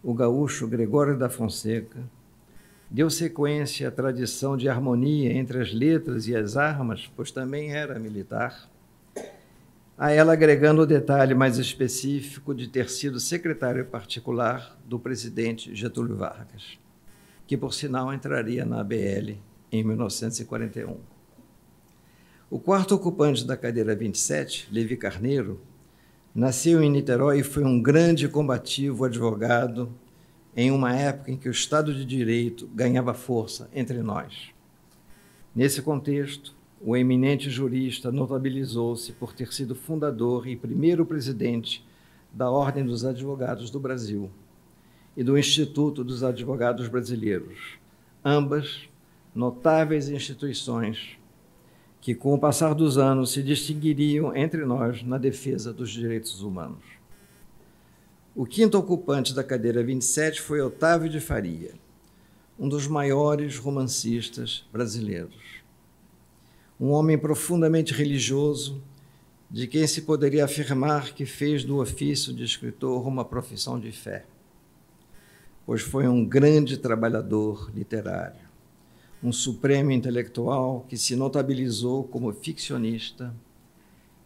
o gaúcho Gregório da Fonseca, deu sequência à tradição de harmonia entre as letras e as armas, pois também era militar, a ela agregando o detalhe mais específico de ter sido secretário particular do presidente Getúlio Vargas, que, por sinal, entraria na ABL em 1941. O quarto ocupante da cadeira 27, Levi Carneiro, nasceu em Niterói e foi um grande combativo advogado em uma época em que o Estado de Direito ganhava força entre nós. Nesse contexto, o eminente jurista notabilizou-se por ter sido fundador e primeiro presidente da Ordem dos Advogados do Brasil e do Instituto dos Advogados Brasileiros, ambas notáveis instituições que, com o passar dos anos, se distinguiriam entre nós na defesa dos direitos humanos. O quinto ocupante da cadeira 27 foi Otávio de Faria, um dos maiores romancistas brasileiros. Um homem profundamente religioso, de quem se poderia afirmar que fez do ofício de escritor uma profissão de fé, pois foi um grande trabalhador literário, um supremo intelectual que se notabilizou como ficcionista,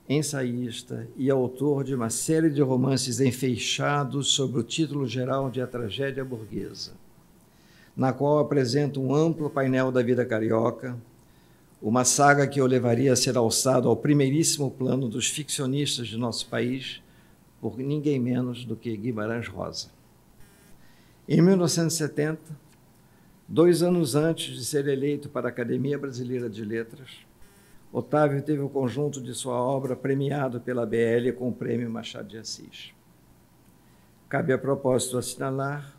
ensaísta e autor de uma série de romances enfeixados sob o título geral de A Tragédia Burguesa, na qual apresenta um amplo painel da vida carioca, uma saga que o levaria a ser alçado ao primeiríssimo plano dos ficcionistas de nosso país por ninguém menos do que Guimarães Rosa. Em 1970, 2 anos antes de ser eleito para a Academia Brasileira de Letras, Otávio teve o conjunto de sua obra premiado pela ABL com o Prêmio Machado de Assis. Cabe a propósito assinalar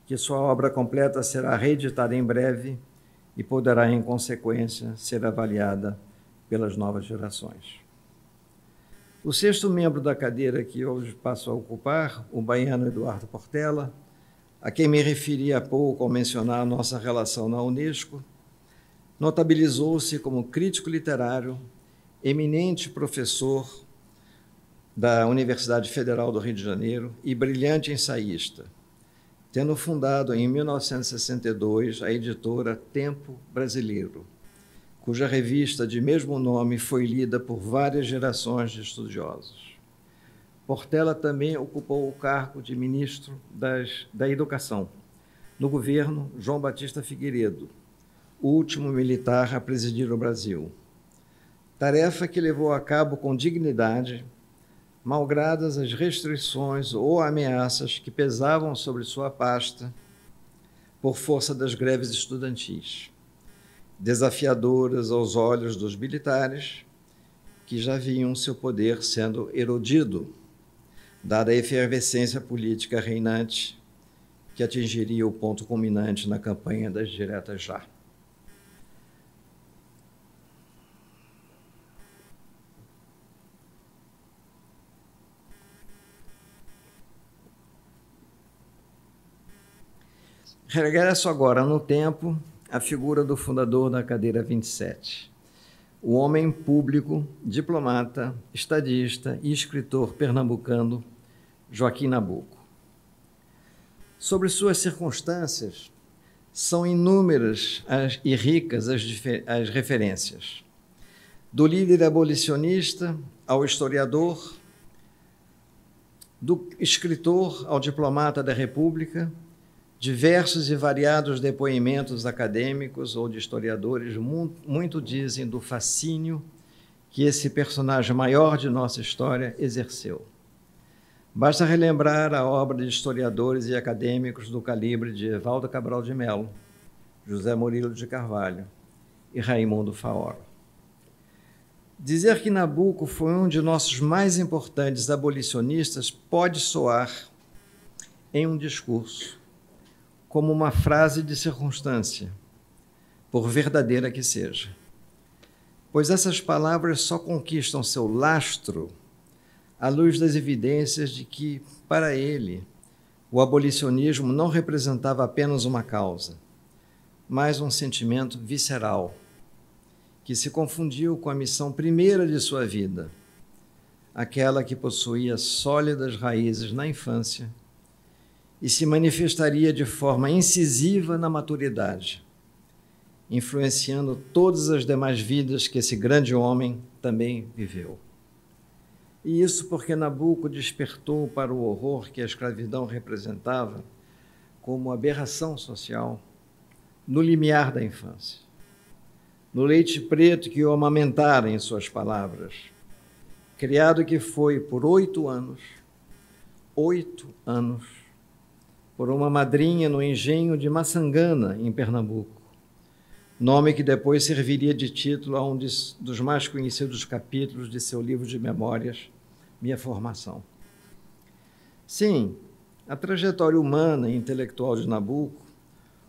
que sua obra completa será reeditada em breve e poderá, em consequência, ser avaliada pelas novas gerações. O sexto membro da cadeira que hoje passo a ocupar, o baiano Eduardo Portela, a quem me referi há pouco ao mencionar nossa relação na Unesco, notabilizou-se como crítico literário, eminente professor da Universidade Federal do Rio de Janeiro e brilhante ensaísta, tendo fundado em 1962 a editora Tempo Brasileiro, cuja revista de mesmo nome foi lida por várias gerações de estudiosos. Portela também ocupou o cargo de ministro da Educação, no governo João Batista Figueiredo, o último militar a presidir o Brasil. Tarefa que levou a cabo com dignidade, malgradas as restrições ou ameaças que pesavam sobre sua pasta por força das greves estudantis, desafiadoras aos olhos dos militares, que já viam seu poder sendo erodido, dada a efervescência política reinante que atingiria o ponto culminante na campanha das diretas já. Regresso agora no tempo à figura do fundador da cadeira 27, o homem público, diplomata, estadista e escritor pernambucano Joaquim Nabuco. Sobre suas circunstâncias, são inúmeras e ricas as referências. Do líder abolicionista ao historiador, do escritor ao diplomata da República, diversos e variados depoimentos acadêmicos ou de historiadores muito dizem do fascínio que esse personagem maior de nossa história exerceu. Basta relembrar a obra de historiadores e acadêmicos do calibre de Evaldo Cabral de Melo, José Murilo de Carvalho e Raimundo Faoro. Dizer que Nabuco foi um de nossos mais importantes abolicionistas pode soar, em um discurso, como uma frase de circunstância, por verdadeira que seja. Pois essas palavras só conquistam seu lastro à luz das evidências de que, para ele, o abolicionismo não representava apenas uma causa, mas um sentimento visceral, que se confundiu com a missão primeira de sua vida, aquela que possuía sólidas raízes na infância e se manifestaria de forma incisiva na maturidade, influenciando todas as demais vidas que esse grande homem também viveu. E isso porque Nabuco despertou para o horror que a escravidão representava como aberração social no limiar da infância, no leite preto que o amamentara, em suas palavras, criado que foi por 8 anos, por uma madrinha no engenho de Maçangana, em Pernambuco, nome que depois serviria de título a um dos mais conhecidos capítulos de seu livro de memórias, Minha Formação. Sim, a trajetória humana e intelectual de Nabuco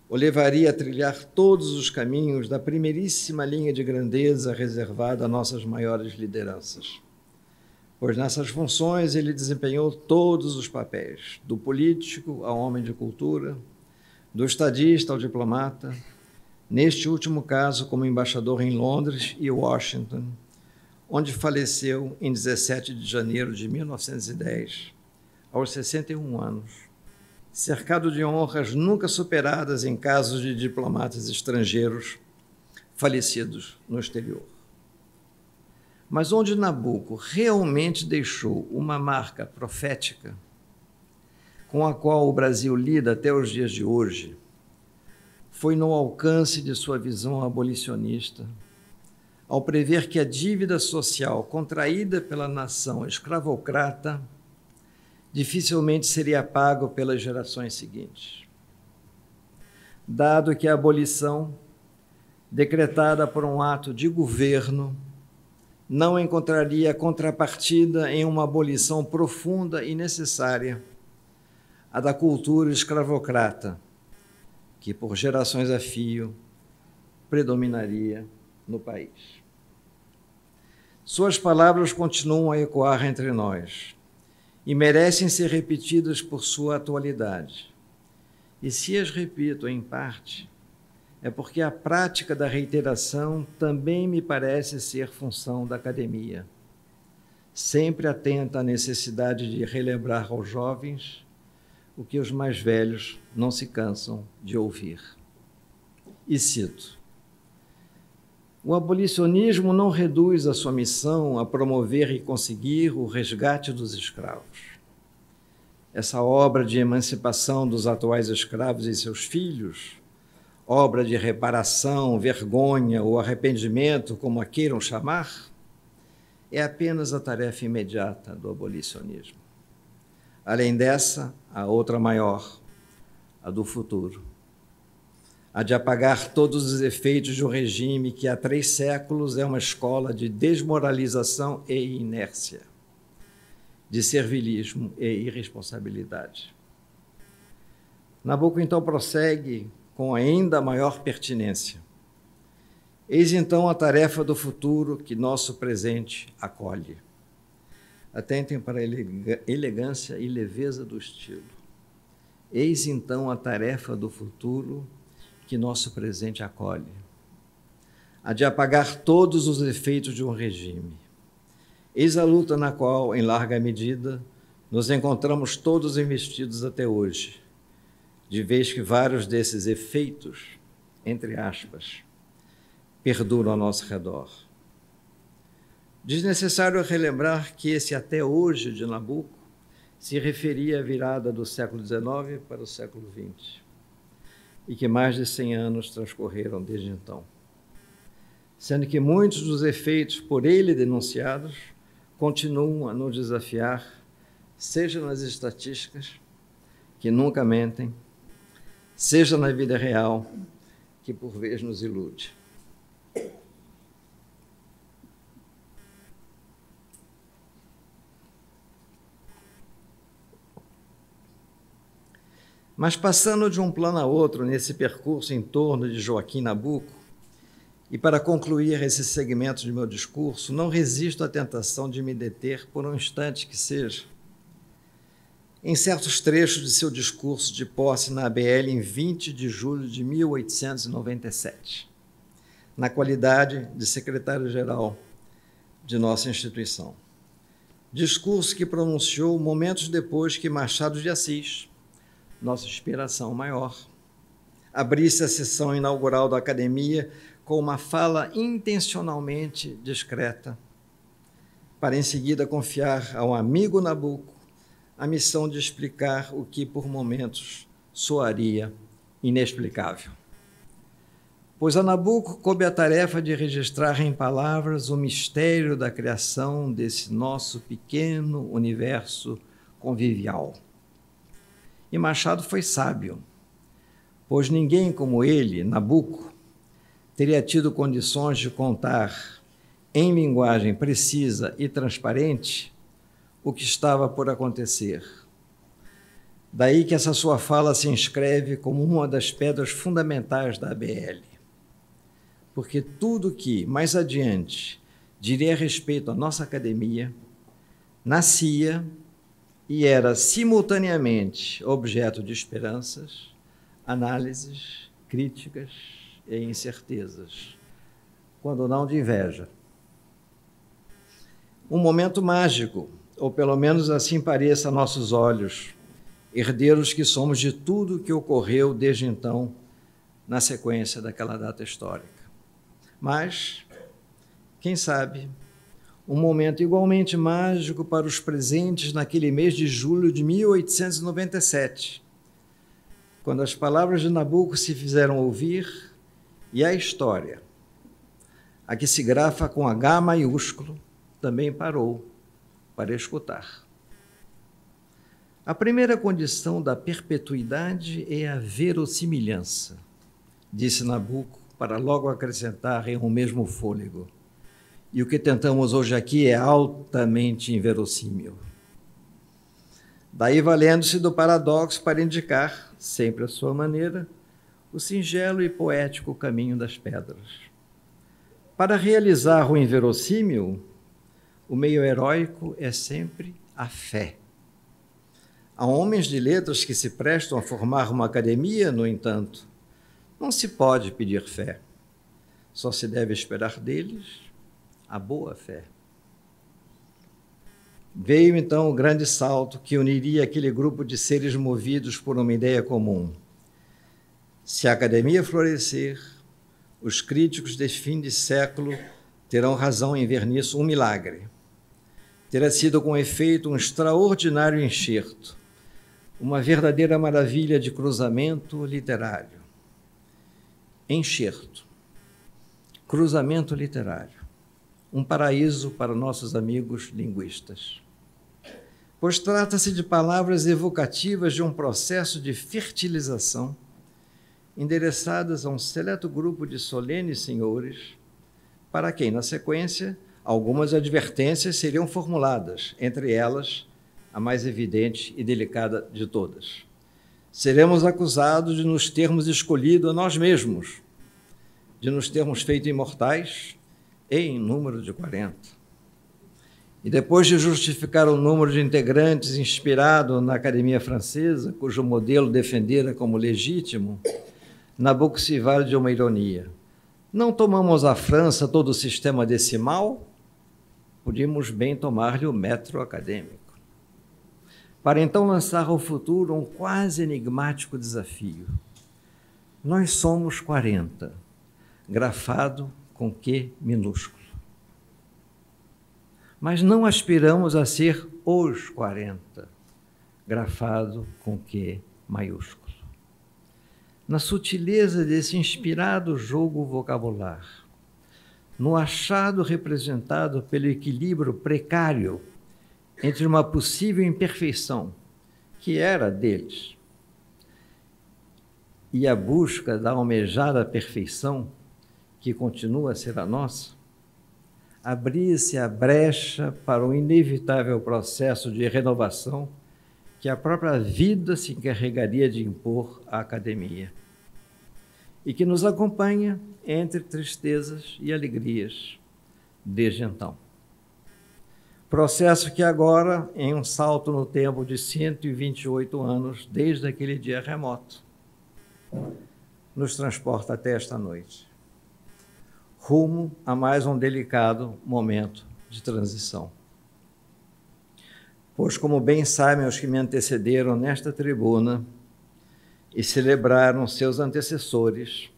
o levaria a trilhar todos os caminhos da primeiríssima linha de grandeza reservada a nossas maiores lideranças. Pois nessas funções ele desempenhou todos os papéis, do político ao homem de cultura, do estadista ao diplomata, neste último caso como embaixador em Londres e Washington, onde faleceu em 17 de janeiro de 1910, aos 61 anos, cercado de honras nunca superadas em casos de diplomatas estrangeiros falecidos no exterior. Mas onde Nabuco realmente deixou uma marca profética, com a qual o Brasil lida até os dias de hoje, foi no alcance de sua visão abolicionista, ao prever que a dívida social contraída pela nação escravocrata dificilmente seria pago pelas gerações seguintes. Dado que a abolição, decretada por um ato de governo, não encontraria contrapartida em uma abolição profunda e necessária, a da cultura escravocrata, que por gerações a fio predominaria no país. Suas palavras continuam a ecoar entre nós e merecem ser repetidas por sua atualidade. E se as repito em parte, é porque a prática da reiteração também me parece ser função da academia, sempre atenta à necessidade de relembrar aos jovens o que os mais velhos não se cansam de ouvir. E cito: o abolicionismo não reduz a sua missão a promover e conseguir o resgate dos escravos. Essa obra de emancipação dos atuais escravos e seus filhos, obra de reparação, vergonha ou arrependimento, como a queiram chamar, é apenas a tarefa imediata do abolicionismo. Além dessa, a outra maior, a do futuro. A de apagar todos os efeitos de um regime que há 3 séculos é uma escola de desmoralização e inércia, de servilismo e irresponsabilidade. Nabuco, então, prossegue com ainda maior pertinência. Eis, então, a tarefa do futuro que nosso presente acolhe. Atentem para a elegância e leveza do estilo. Eis então a tarefa do futuro que nosso presente acolhe, a de apagar todos os efeitos de um regime. Eis a luta na qual, em larga medida, nos encontramos todos investidos até hoje, de vez que vários desses efeitos, entre aspas, perduram ao nosso redor. Desnecessário relembrar que esse até hoje de Nabuco se referia à virada do século XIX para o século XX, e que mais de 100 anos transcorreram desde então, sendo que muitos dos efeitos por ele denunciados continuam a nos desafiar, seja nas estatísticas, que nunca mentem, seja na vida real, que por vezes nos ilude. Mas passando de um plano a outro nesse percurso em torno de Joaquim Nabuco, e para concluir esse segmento de meu discurso, não resisto à tentação de me deter por um instante que seja em certos trechos de seu discurso de posse na ABL em 20 de julho de 1897, na qualidade de secretário-geral de nossa instituição. Discurso que pronunciou momentos depois que Machado de Assis, nossa inspiração maior, abrisse a sessão inaugural da academia com uma fala intencionalmente discreta, para em seguida confiar ao amigo Nabuco a missão de explicar o que por momentos soaria inexplicável. Pois a Nabuco coube a tarefa de registrar em palavras o mistério da criação desse nosso pequeno universo convivial. E Machado foi sábio, pois ninguém como ele, Nabuco, teria tido condições de contar em linguagem precisa e transparente o que estava por acontecer. Daí que essa sua fala se inscreve como uma das pedras fundamentais da ABL. Porque tudo que, mais adiante, diria respeito à nossa academia, nascia e era simultaneamente objeto de esperanças, análises, críticas e incertezas, quando não de inveja. Um momento mágico, ou pelo menos assim pareça a nossos olhos, herdeiros que somos de tudo que ocorreu desde então, na sequência daquela data histórica. Mas, quem sabe, um momento igualmente mágico para os presentes naquele mês de julho de 1897, quando as palavras de Nabuco se fizeram ouvir e a história, a que se grafa com H maiúsculo, também parou para escutar. A primeira condição da perpetuidade é a verossimilhança, disse Nabuco, para logo acrescentar em um mesmo fôlego. E o que tentamos hoje aqui é altamente inverossímil. Daí valendo-se do paradoxo para indicar, sempre à sua maneira, o singelo e poético caminho das pedras. Para realizar o inverossímil, o meio heróico é sempre a fé. Há homens de letras que se prestam a formar uma academia, no entanto, não se pode pedir fé. Só se deve esperar deles a boa fé. Veio então o grande salto que uniria aquele grupo de seres movidos por uma ideia comum. Se a academia florescer, os críticos deste fim de século terão razão em ver nisso um milagre. Terá sido com efeito um extraordinário enxerto, uma verdadeira maravilha de cruzamento literário. Enxerto, cruzamento literário, um paraíso para nossos amigos linguistas. Pois trata-se de palavras evocativas de um processo de fertilização endereçadas a um seleto grupo de solenes senhores, para quem, na sequência, algumas advertências seriam formuladas, entre elas, a mais evidente e delicada de todas. Seremos acusados de nos termos escolhido a nós mesmos, de nos termos feito imortais e em número de 40. E depois de justificar o número de integrantes inspirado na Academia Francesa, cujo modelo defendera como legítimo, Nabucco se vale de uma ironia. Não tomamos à França todo o sistema decimal? Podíamos bem tomar-lhe o método acadêmico. Para então lançar ao futuro um quase enigmático desafio. Nós somos 40, grafado com Q minúsculo. Mas não aspiramos a ser os 40, grafado com Q maiúsculo. Na sutileza desse inspirado jogo vocabular, no achado representado pelo equilíbrio precário entre uma possível imperfeição, que era deles, e a busca da almejada perfeição, que continua a ser a nossa, abria-se a brecha para o inevitável processo de renovação que a própria vida se encarregaria de impor à academia e que nos acompanha entre tristezas e alegrias desde então. Processo que agora, em um salto no tempo de 128 anos, desde aquele dia remoto, nos transporta até esta noite, rumo a mais um delicado momento de transição. Pois, como bem sabem os que me antecederam nesta tribuna e celebraram seus antecessores,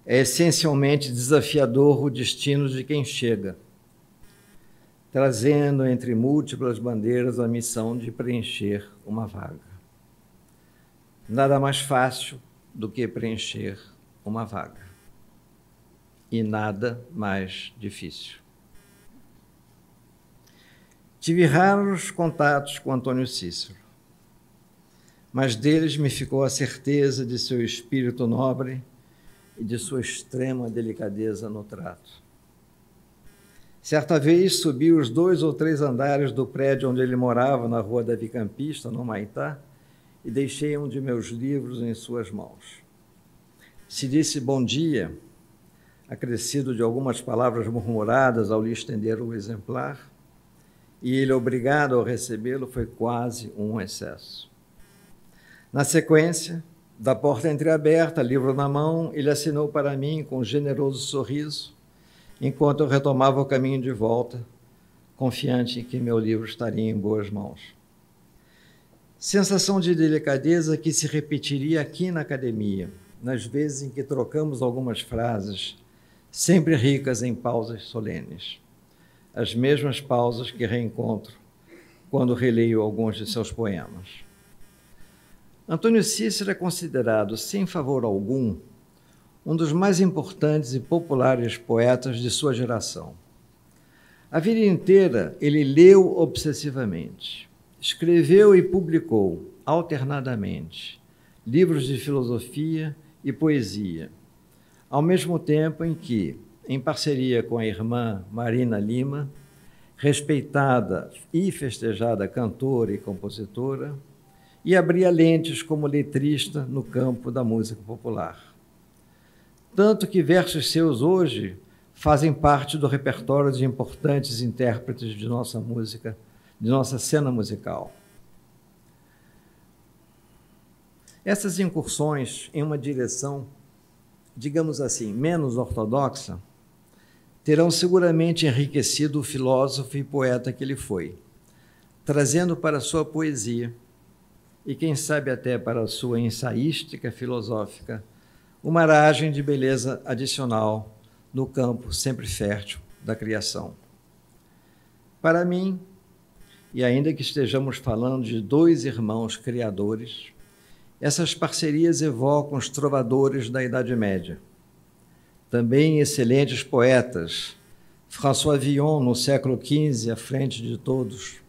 é essencialmente desafiador o destino de quem chega, trazendo entre múltiplas bandeiras a missão de preencher uma vaga. Nada mais fácil do que preencher uma vaga. E nada mais difícil. Tive raros contatos com Antônio Cícero, mas deles me ficou a certeza de seu espírito nobre e de sua extrema delicadeza no trato. Certa vez subi os 2 ou 3 andares do prédio onde ele morava, na Rua Davi Campista, no Humaitá, e deixei um de meus livros em suas mãos. Se disse bom dia, acrescido de algumas palavras murmuradas ao lhe estender o exemplar, e ele, obrigado ao recebê-lo, foi quase um excesso. Na sequência, da porta entreaberta, livro na mão, ele assinou para mim com um generoso sorriso, enquanto eu retomava o caminho de volta, confiante em que meu livro estaria em boas mãos. Sensação de delicadeza que se repetiria aqui na academia, nas vezes em que trocamos algumas frases, sempre ricas em pausas solenes. As mesmas pausas que reencontro quando releio alguns de seus poemas. Antônio Cícero é considerado, sem favor algum, um dos mais importantes e populares poetas de sua geração. A vida inteira ele leu obsessivamente, escreveu e publicou, alternadamente, livros de filosofia e poesia, ao mesmo tempo em que, em parceria com a irmã Marina Lima, respeitada e festejada cantora e compositora, e abria lentes como letrista no campo da música popular. Tanto que versos seus hoje fazem parte do repertório de importantes intérpretes de nossa música, de nossa cena musical. Essas incursões em uma direção, digamos assim, menos ortodoxa, terão seguramente enriquecido o filósofo e poeta que ele foi, trazendo para a sua poesia, e quem sabe até para a sua ensaística filosófica, uma aragem de beleza adicional no campo sempre fértil da criação. Para mim, e ainda que estejamos falando de 2 irmãos criadores, essas parcerias evocam os trovadores da Idade Média. Também excelentes poetas, François Villon, no século XV, à frente de todos,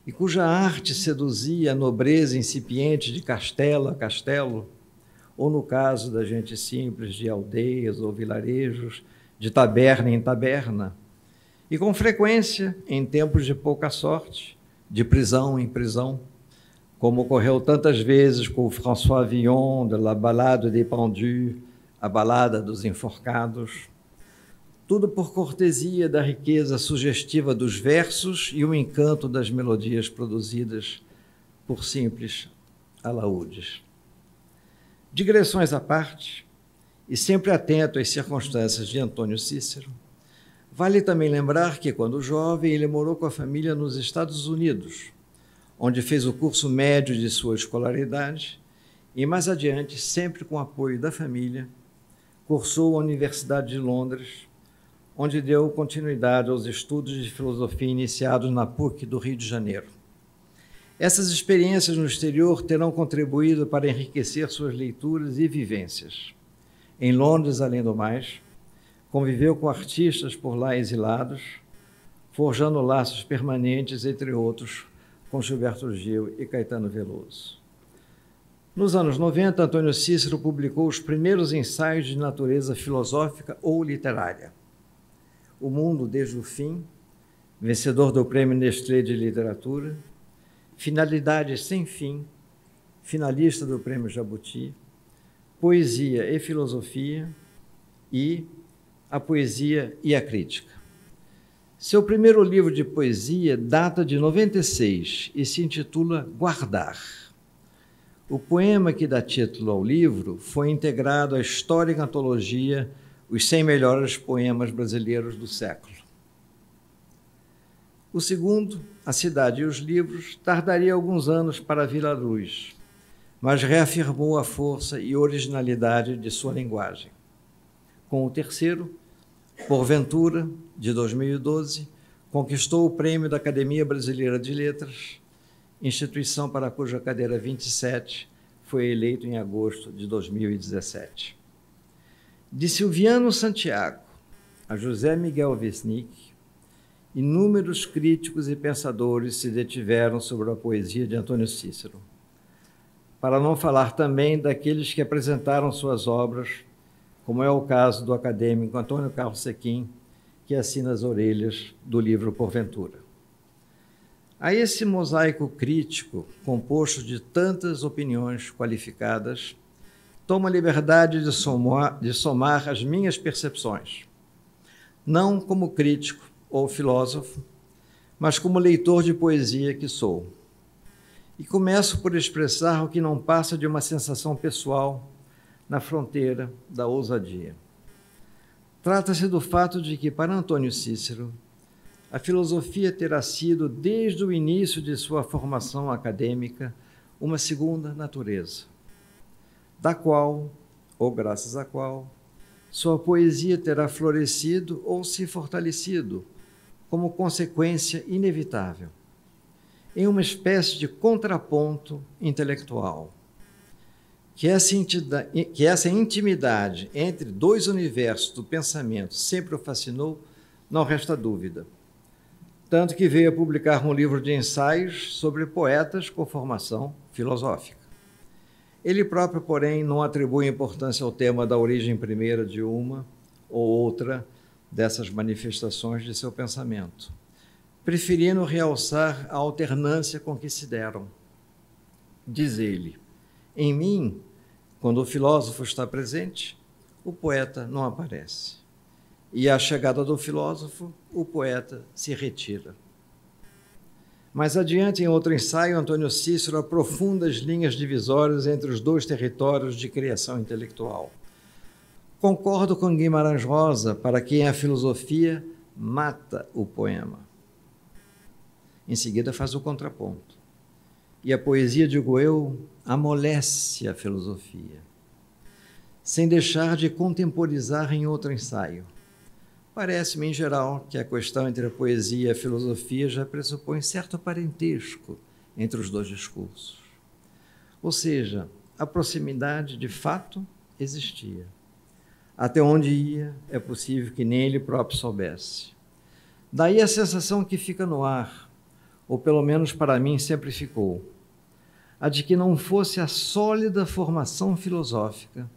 e cuja arte seduzia a nobreza incipiente de castelo a castelo, ou no caso da gente simples, de aldeias ou vilarejos, de taberna em taberna, e com frequência, em tempos de pouca sorte, de prisão em prisão, como ocorreu tantas vezes com o François Villon, de La Ballade des Pendus, a Balada dos Enforcados, tudo por cortesia da riqueza sugestiva dos versos e o encanto das melodias produzidas por simples alaúdes. Digressões à parte, e sempre atento às circunstâncias de Antônio Cícero, vale também lembrar que, quando jovem, ele morou com a família nos Estados Unidos, onde fez o curso médio de sua escolaridade e, mais adiante, sempre com apoio da família, cursou a Universidade de Londres, onde deu continuidade aos estudos de filosofia iniciados na PUC do Rio de Janeiro. Essas experiências no exterior terão contribuído para enriquecer suas leituras e vivências. Em Londres, além do mais, conviveu com artistas por lá exilados, forjando laços permanentes, entre outros, com Gilberto Gil e Caetano Veloso. Nos anos 90, Antônio Cícero publicou os primeiros ensaios de natureza filosófica ou literária. O Mundo desde o Fim, vencedor do Prêmio Nestlé de Literatura, Finalidades Sem Fim, finalista do Prêmio Jabuti, Poesia e Filosofia e A Poesia e a Crítica. Seu primeiro livro de poesia data de 96 e se intitula Guardar. O poema que dá título ao livro foi integrado à histórica antologia Os 100 Melhores Poemas Brasileiros do Século. O segundo, A Cidade e os Livros, tardaria alguns anos para vir à luz, mas reafirmou a força e originalidade de sua linguagem. Com o terceiro, Porventura, de 2012, conquistou o prêmio da Academia Brasileira de Letras, instituição para cuja cadeira 27 foi eleito em agosto de 2017. De Silviano Santiago a José Miguel Wisnik, inúmeros críticos e pensadores se detiveram sobre a poesia de Antônio Cícero. Para não falar também daqueles que apresentaram suas obras, como é o caso do acadêmico Antônio Carlos Sequim, que assina as orelhas do livro Porventura. A esse mosaico crítico, composto de tantas opiniões qualificadas, tomo a liberdade de somar as minhas percepções, não como crítico ou filósofo, mas como leitor de poesia que sou. E começo por expressar o que não passa de uma sensação pessoal na fronteira da ousadia. Trata-se do fato de que, para Antônio Cícero, a filosofia terá sido, desde o início de sua formação acadêmica, uma segunda natureza, da qual, ou graças à qual, sua poesia terá florescido ou se fortalecido como consequência inevitável, em uma espécie de contraponto intelectual. Que essa intimidade entre dois universos do pensamento sempre o fascinou, não resta dúvida. Tanto que veio a publicar um livro de ensaios sobre poetas com formação filosófica. Ele próprio, porém, não atribui importância ao tema da origem primeira de uma ou outra dessas manifestações de seu pensamento, preferindo realçar a alternância com que se deram. Diz ele: em mim, quando o filósofo está presente, o poeta não aparece. E à chegada do filósofo, o poeta se retira. Mais adiante, em outro ensaio, Antônio Cícero aprofunda as linhas divisórias entre os dois territórios de criação intelectual. Concordo com Guimarães Rosa, para quem a filosofia mata o poema. Em seguida, faz o contraponto. E a poesia, digo eu, amolece a filosofia, sem deixar de contemporizar em outro ensaio. Parece-me, em geral, que a questão entre a poesia e a filosofia já pressupõe certo parentesco entre os dois discursos. Ou seja, a proximidade, de fato, existia. Até onde ia, é possível que nem ele próprio soubesse. Daí a sensação que fica no ar, ou pelo menos para mim sempre ficou, a de que não fosse a sólida formação filosófica,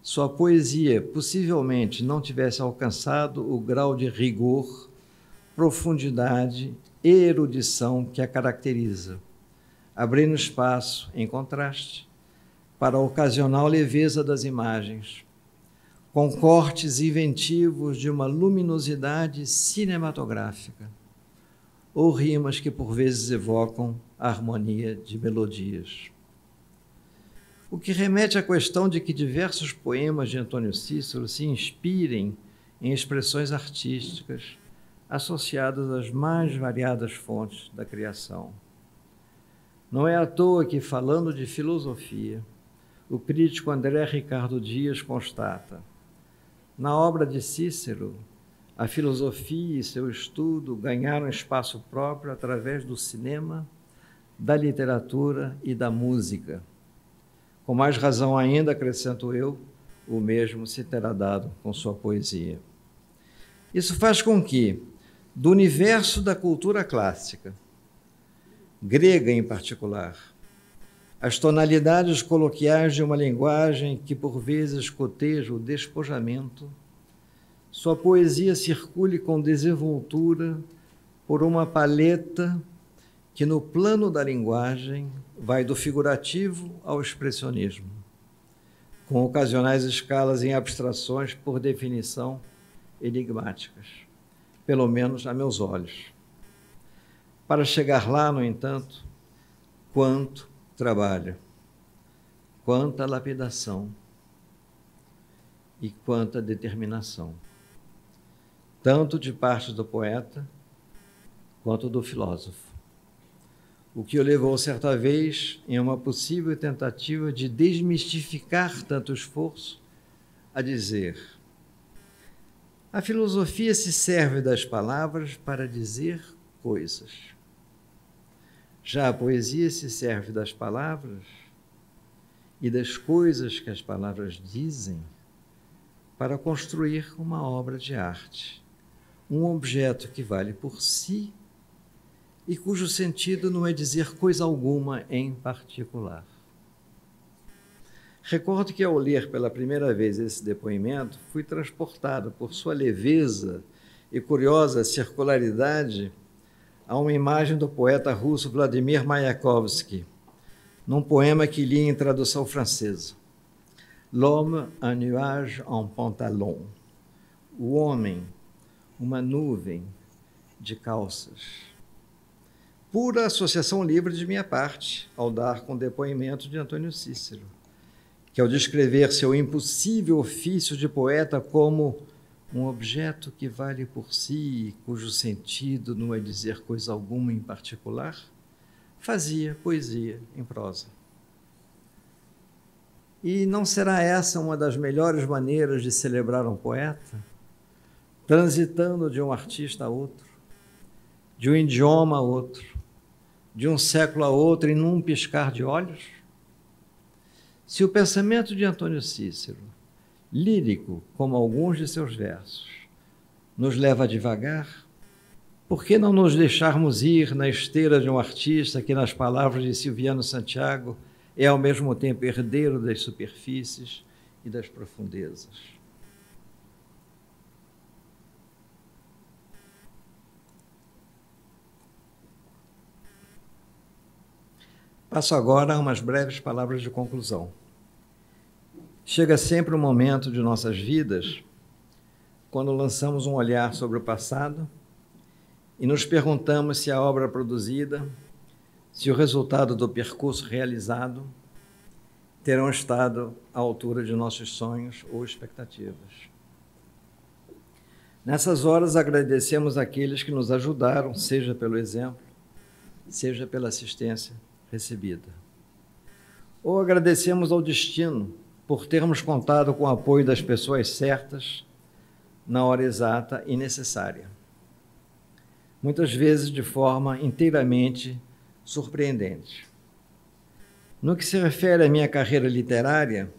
sua poesia possivelmente não tivesse alcançado o grau de rigor, profundidade e erudição que a caracteriza, abrindo espaço, em contraste, para a ocasional leveza das imagens, com cortes inventivos de uma luminosidade cinematográfica, ou rimas que por vezes evocam a harmonia de melodias. O que remete à questão de que diversos poemas de Antônio Cícero se inspirem em expressões artísticas associadas às mais variadas fontes da criação. Não é à toa que, falando de filosofia, o crítico André Ricardo Dias constata: na obra de Cícero, a filosofia e seu estudo ganharam espaço próprio através do cinema, da literatura e da música. Com mais razão ainda, acrescento eu, o mesmo se terá dado com sua poesia. Isso faz com que, do universo da cultura clássica, grega em particular, as tonalidades coloquiais de uma linguagem que por vezes coteja o despojamento, sua poesia circule com desenvoltura por uma paleta que no plano da linguagem vai do figurativo ao expressionismo, com ocasionais escalas em abstrações por definição enigmáticas, pelo menos a meus olhos. Para chegar lá, no entanto, quanto trabalho, quanta lapidação e quanta determinação, tanto de parte do poeta quanto do filósofo. O que o levou certa vez, em uma possível tentativa de desmistificar tanto esforço, a dizer: a filosofia se serve das palavras para dizer coisas. Já a poesia se serve das palavras e das coisas que as palavras dizem para construir uma obra de arte, um objeto que vale por si e cujo sentido não é dizer coisa alguma em particular. Recordo que, ao ler pela primeira vez esse depoimento, fui transportado por sua leveza e curiosa circularidade a uma imagem do poeta russo Vladimir Mayakovsky, num poema que li em tradução francesa. L'homme, un nuage en pantalon. O homem, uma nuvem de calças. Pura associação livre de minha parte, ao dar com o depoimento de Antônio Cícero, que, ao descrever seu impossível ofício de poeta como um objeto que vale por si, cujo sentido não é dizer coisa alguma em particular, fazia poesia em prosa. E não será essa uma das melhores maneiras de celebrar um poeta? Transitando de um artista a outro, de um idioma a outro, de um século a outro em num piscar de olhos? Se o pensamento de Antônio Cícero, lírico como alguns de seus versos, nos leva devagar, por que não nos deixarmos ir na esteira de um artista que, nas palavras de Silviano Santiago, é ao mesmo tempo herdeiro das superfícies e das profundezas? Passo agora a umas breves palavras de conclusão. Chega sempre um momento de nossas vidas quando lançamos um olhar sobre o passado e nos perguntamos se a obra produzida, se o resultado do percurso realizado terão estado à altura de nossos sonhos ou expectativas. Nessas horas, agradecemos àqueles que nos ajudaram, seja pelo exemplo, seja pela assistência recebida. Ou agradecemos ao destino por termos contado com o apoio das pessoas certas na hora exata e necessária, muitas vezes de forma inteiramente surpreendente. No que se refere à minha carreira literária,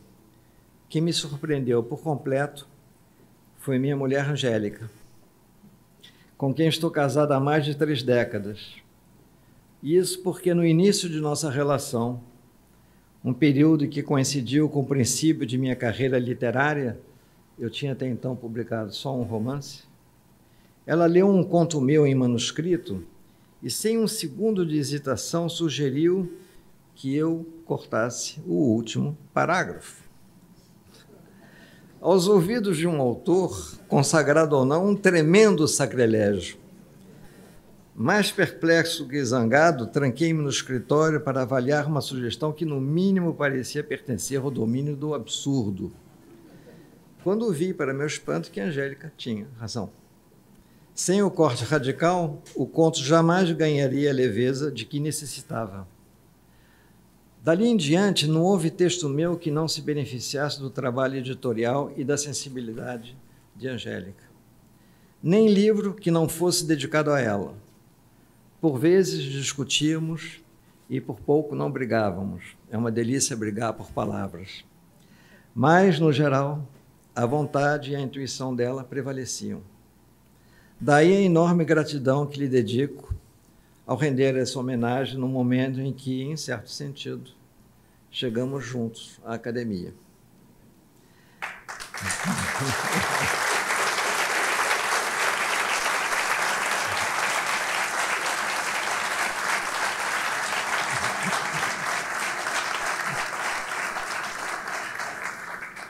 quem me surpreendeu por completo foi minha mulher Angélica, com quem estou casado há mais de 3 décadas. Isso porque no início de nossa relação, um período que coincidiu com o princípio de minha carreira literária, eu tinha até então publicado só um romance, ela leu um conto meu em manuscrito e, sem um segundo de hesitação, sugeriu que eu cortasse o último parágrafo. Aos ouvidos de um autor, consagrado ou não, um tremendo sacrilégio. Mais perplexo que zangado, tranquei-me no escritório para avaliar uma sugestão que, no mínimo, parecia pertencer ao domínio do absurdo. Quando vi, para meu espanto, que Angélica tinha razão. Sem o corte radical, o conto jamais ganharia a leveza de que necessitava. Dali em diante, não houve texto meu que não se beneficiasse do trabalho editorial e da sensibilidade de Angélica. Nem livro que não fosse dedicado a ela. Por vezes discutíamos e por pouco não brigávamos. É uma delícia brigar por palavras. Mas, no geral, a vontade e a intuição dela prevaleciam. Daí a enorme gratidão que lhe dedico ao render essa homenagem no momento em que, em certo sentido, chegamos juntos à academia.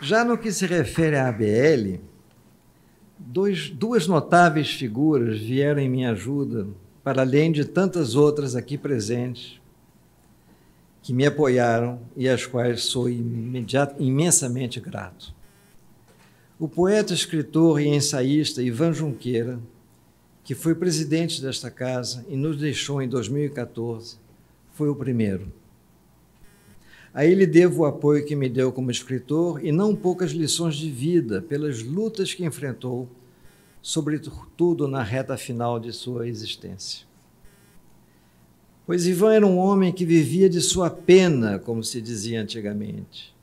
Já no que se refere à ABL, duas notáveis figuras vieram em minha ajuda, para além de tantas outras aqui presentes, que me apoiaram e às quais sou imensamente grato. O poeta, escritor e ensaísta Ivan Junqueira, que foi presidente desta casa e nos deixou em 2014, foi o primeiro. A ele devo o apoio que me deu como escritor e não poucas lições de vida pelas lutas que enfrentou, sobretudo na reta final de sua existência. Pois Ivan era um homem que vivia de sua pena, como se dizia antigamente,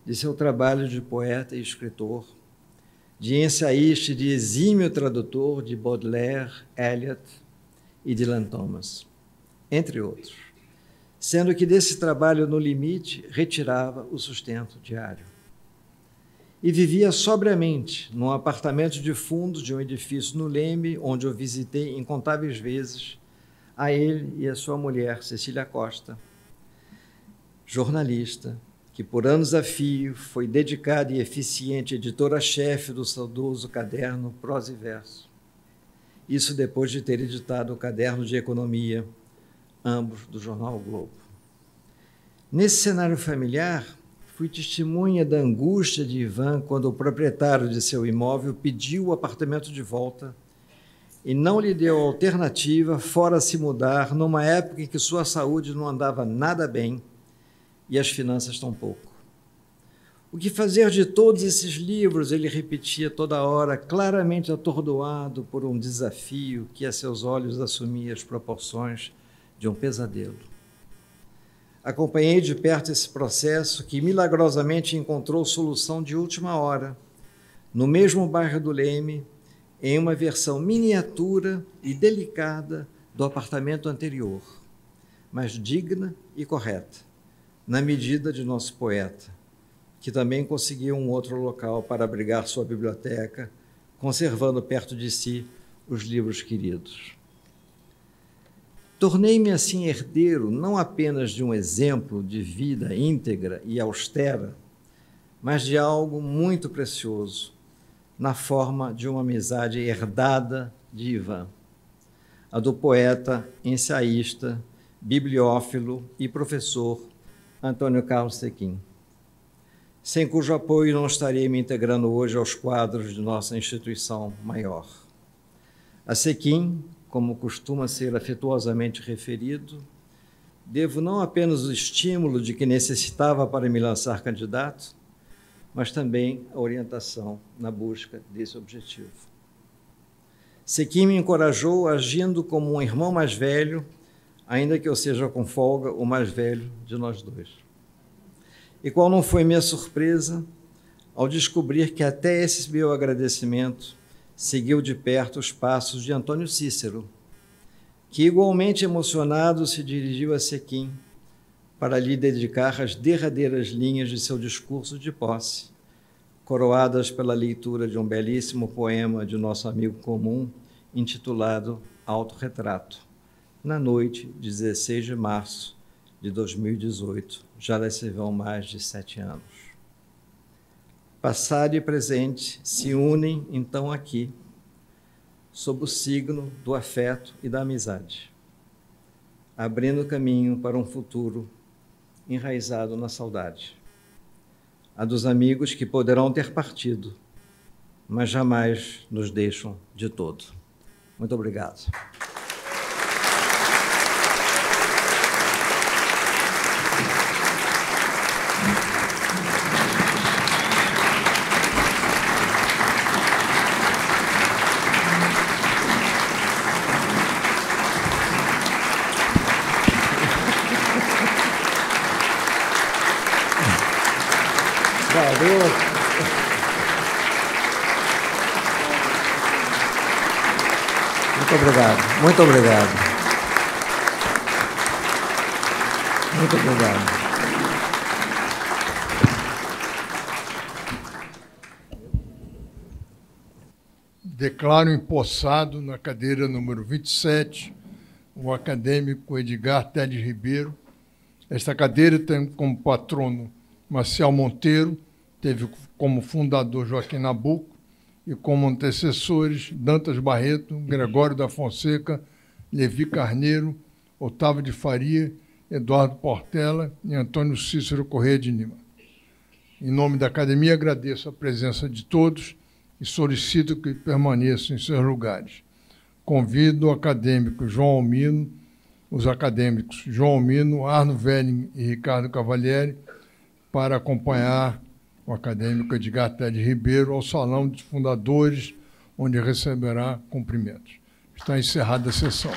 de seu trabalho de poeta e escritor, de ensaísta e de exímio tradutor de Baudelaire, Eliot e Dylan Thomas, entre outros, sendo que desse trabalho no limite retirava o sustento diário. E vivia sobriamente num apartamento de fundo de um edifício no Leme, onde eu visitei incontáveis vezes a ele e a sua mulher, Cecília Costa, jornalista, que por anos a fio foi dedicada e eficiente editora-chefe do saudoso caderno Prosa e Verso. Isso depois de ter editado o caderno de economia, ambos do jornal o Globo. Nesse cenário familiar, fui testemunha da angústia de Ivan quando o proprietário de seu imóvel pediu o apartamento de volta e não lhe deu alternativa fora se mudar numa época em que sua saúde não andava nada bem e as finanças tampouco. O que fazer de todos esses livros, ele repetia toda hora, claramente atordoado por um desafio que a seus olhos assumia as proporções de um pesadelo. Acompanhei de perto esse processo que milagrosamente encontrou solução de última hora, no mesmo bairro do Leme, em uma versão miniatura e delicada do apartamento anterior, mas digna e correta, na medida de nosso poeta, que também conseguiu um outro local para abrigar sua biblioteca, conservando perto de si os livros queridos. Tornei-me assim herdeiro não apenas de um exemplo de vida íntegra e austera, mas de algo muito precioso, na forma de uma amizade herdada de Ivan, a do poeta, ensaísta, bibliófilo e professor Antônio Carlos Sequim, sem cujo apoio não estaria me integrando hoje aos quadros de nossa instituição maior. A Sequim, como costuma ser afetuosamente referido, devo não apenas o estímulo de que necessitava para me lançar candidato, mas também a orientação na busca desse objetivo. Sequim me encorajou agindo como um irmão mais velho, ainda que eu seja com folga o mais velho de nós dois. E qual não foi minha surpresa ao descobrir que até esse meu agradecimento seguiu de perto os passos de Antônio Cícero, que igualmente emocionado se dirigiu a Sequim para lhe dedicar as derradeiras linhas de seu discurso de posse, coroadas pela leitura de um belíssimo poema de nosso amigo comum, intitulado Autorretrato, na noite de 16 de março de 2018, já se vão mais de 7 anos. passado e presente, se unem então aqui, sob o signo do afeto e da amizade, abrindo caminho para um futuro enraizado na saudade, a dos amigos que poderão ter partido, mas jamais nos deixam de todo. Muito obrigado. Muito obrigado, muito obrigado. Muito obrigado. Declaro empossado na cadeira número 27 o acadêmico Edgar Teles Ribeiro. Esta cadeira tem como patrono Marcial Monteiro, teve como fundador Joaquim Nabuco e como antecessores Dantas Barreto, Gregório da Fonseca, Levi Carneiro, Otávio de Faria, Eduardo Portela e Antônio Cícero Corrêa de Lima. Em nome da Academia, agradeço a presença de todos e solicito que permaneçam em seus lugares. Convido o acadêmico João Almino, os acadêmicos João Almino, Arno Velling e Ricardo Cavalieri, para acompanhar o acadêmico Edgar Teles Ribeiro ao Salão dos Fundadores, onde receberá cumprimentos. Está encerrada a sessão.